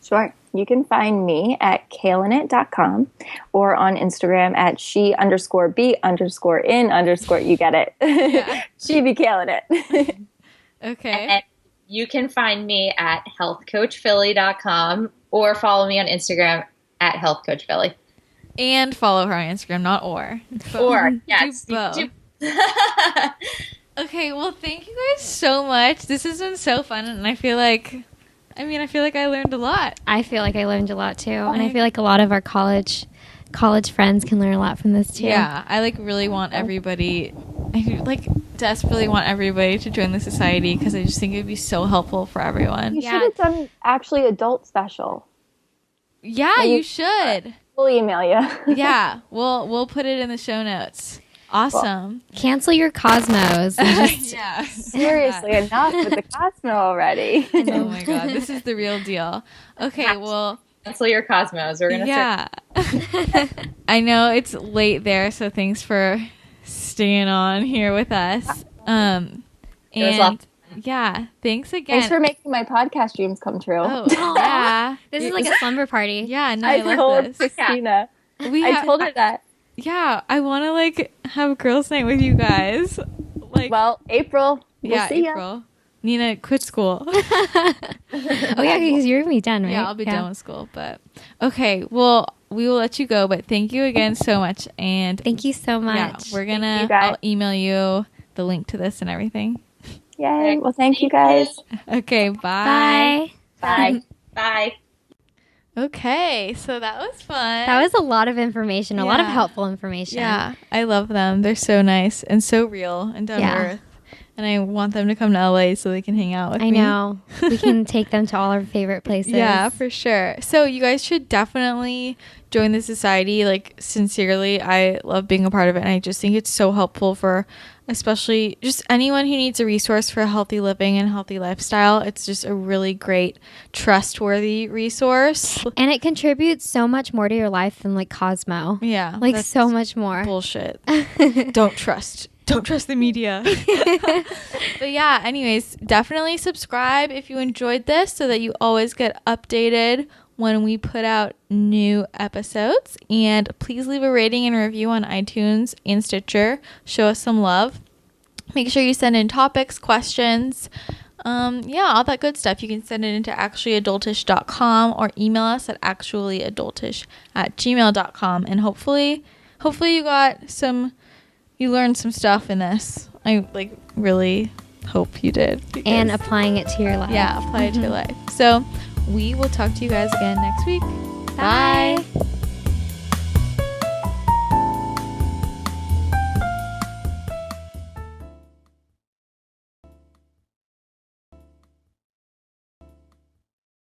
Sure. You can find me at kaleinit.com or on Instagram at she_be_in_ you get it. Yeah. She be killing it. Okay. And you can find me at healthcoachphilly.com or follow me on Instagram at healthcoachphilly. And follow her on Instagram, not or. Or, yes. Do both. Okay, well, thank you guys so much. This has been so fun, and I feel like I learned a lot. I feel like I learned a lot too. And I feel like a lot of our college friends can learn a lot from this too. Yeah, I really want everybody, desperately want everybody to join the society because I just think it would be so helpful for everyone. You should have done actually adult special. Yeah, you should. We'll email you. Yeah, we'll put it in the show notes. Awesome. Cancel your Cosmos. And just, Yeah. Seriously, enough with the Cosmo already. Oh my god, this is the real deal. Okay, well, Cancel your Cosmos. We're going to yeah. I know it's late there, so thanks for staying on here with us. And yeah, thanks again. Thanks for making my podcast dreams come true. Oh, yeah. this is like a slumber party. Yeah, no, I I love told this. Christina. I told her that. Yeah, I want to have girls' night with you guys. Well, April. We'll see ya. April. Nina, quit school. Oh yeah, because you're gonna be done, right? Yeah, I'll be done with school. But okay, well, we will let you go. But thank you again so much, and Thank you so much. yeah, we're gonna. you, guys. I'll email you the link to this and everything. Yay. Well, thank you guys. Okay, bye. Bye. Bye. Bye. Okay, so that was fun. That was a lot of information, a lot of Yeah. helpful information. Yeah, I love them. They're so nice and so real and down to Yeah. earth. And I want them to come to LA so they can hang out with me. I know. We can take them to all our favorite places. Yeah, for sure. So you guys should definitely join the society. Sincerely, I love being a part of it. And I just think it's so helpful for especially just anyone who needs a resource for healthy living and healthy lifestyle. It's just a really great, trustworthy resource. And it contributes so much more to your life than Cosmo. Yeah. that's So much more. bullshit. Don't trust the media. But yeah, anyways, definitely subscribe if you enjoyed this so that you always get updated when we put out new episodes. And please leave a rating and review on iTunes and Stitcher. Show us some love. Make sure you send in topics, questions, all that good stuff. You can send it into actuallyadultish.com or email us at actuallyadultish@gmail.com. And hopefully you learned some stuff in this. I really hope you did. And applying it to your life. Yeah, apply it to your life. So we will talk to you guys again next week. Bye.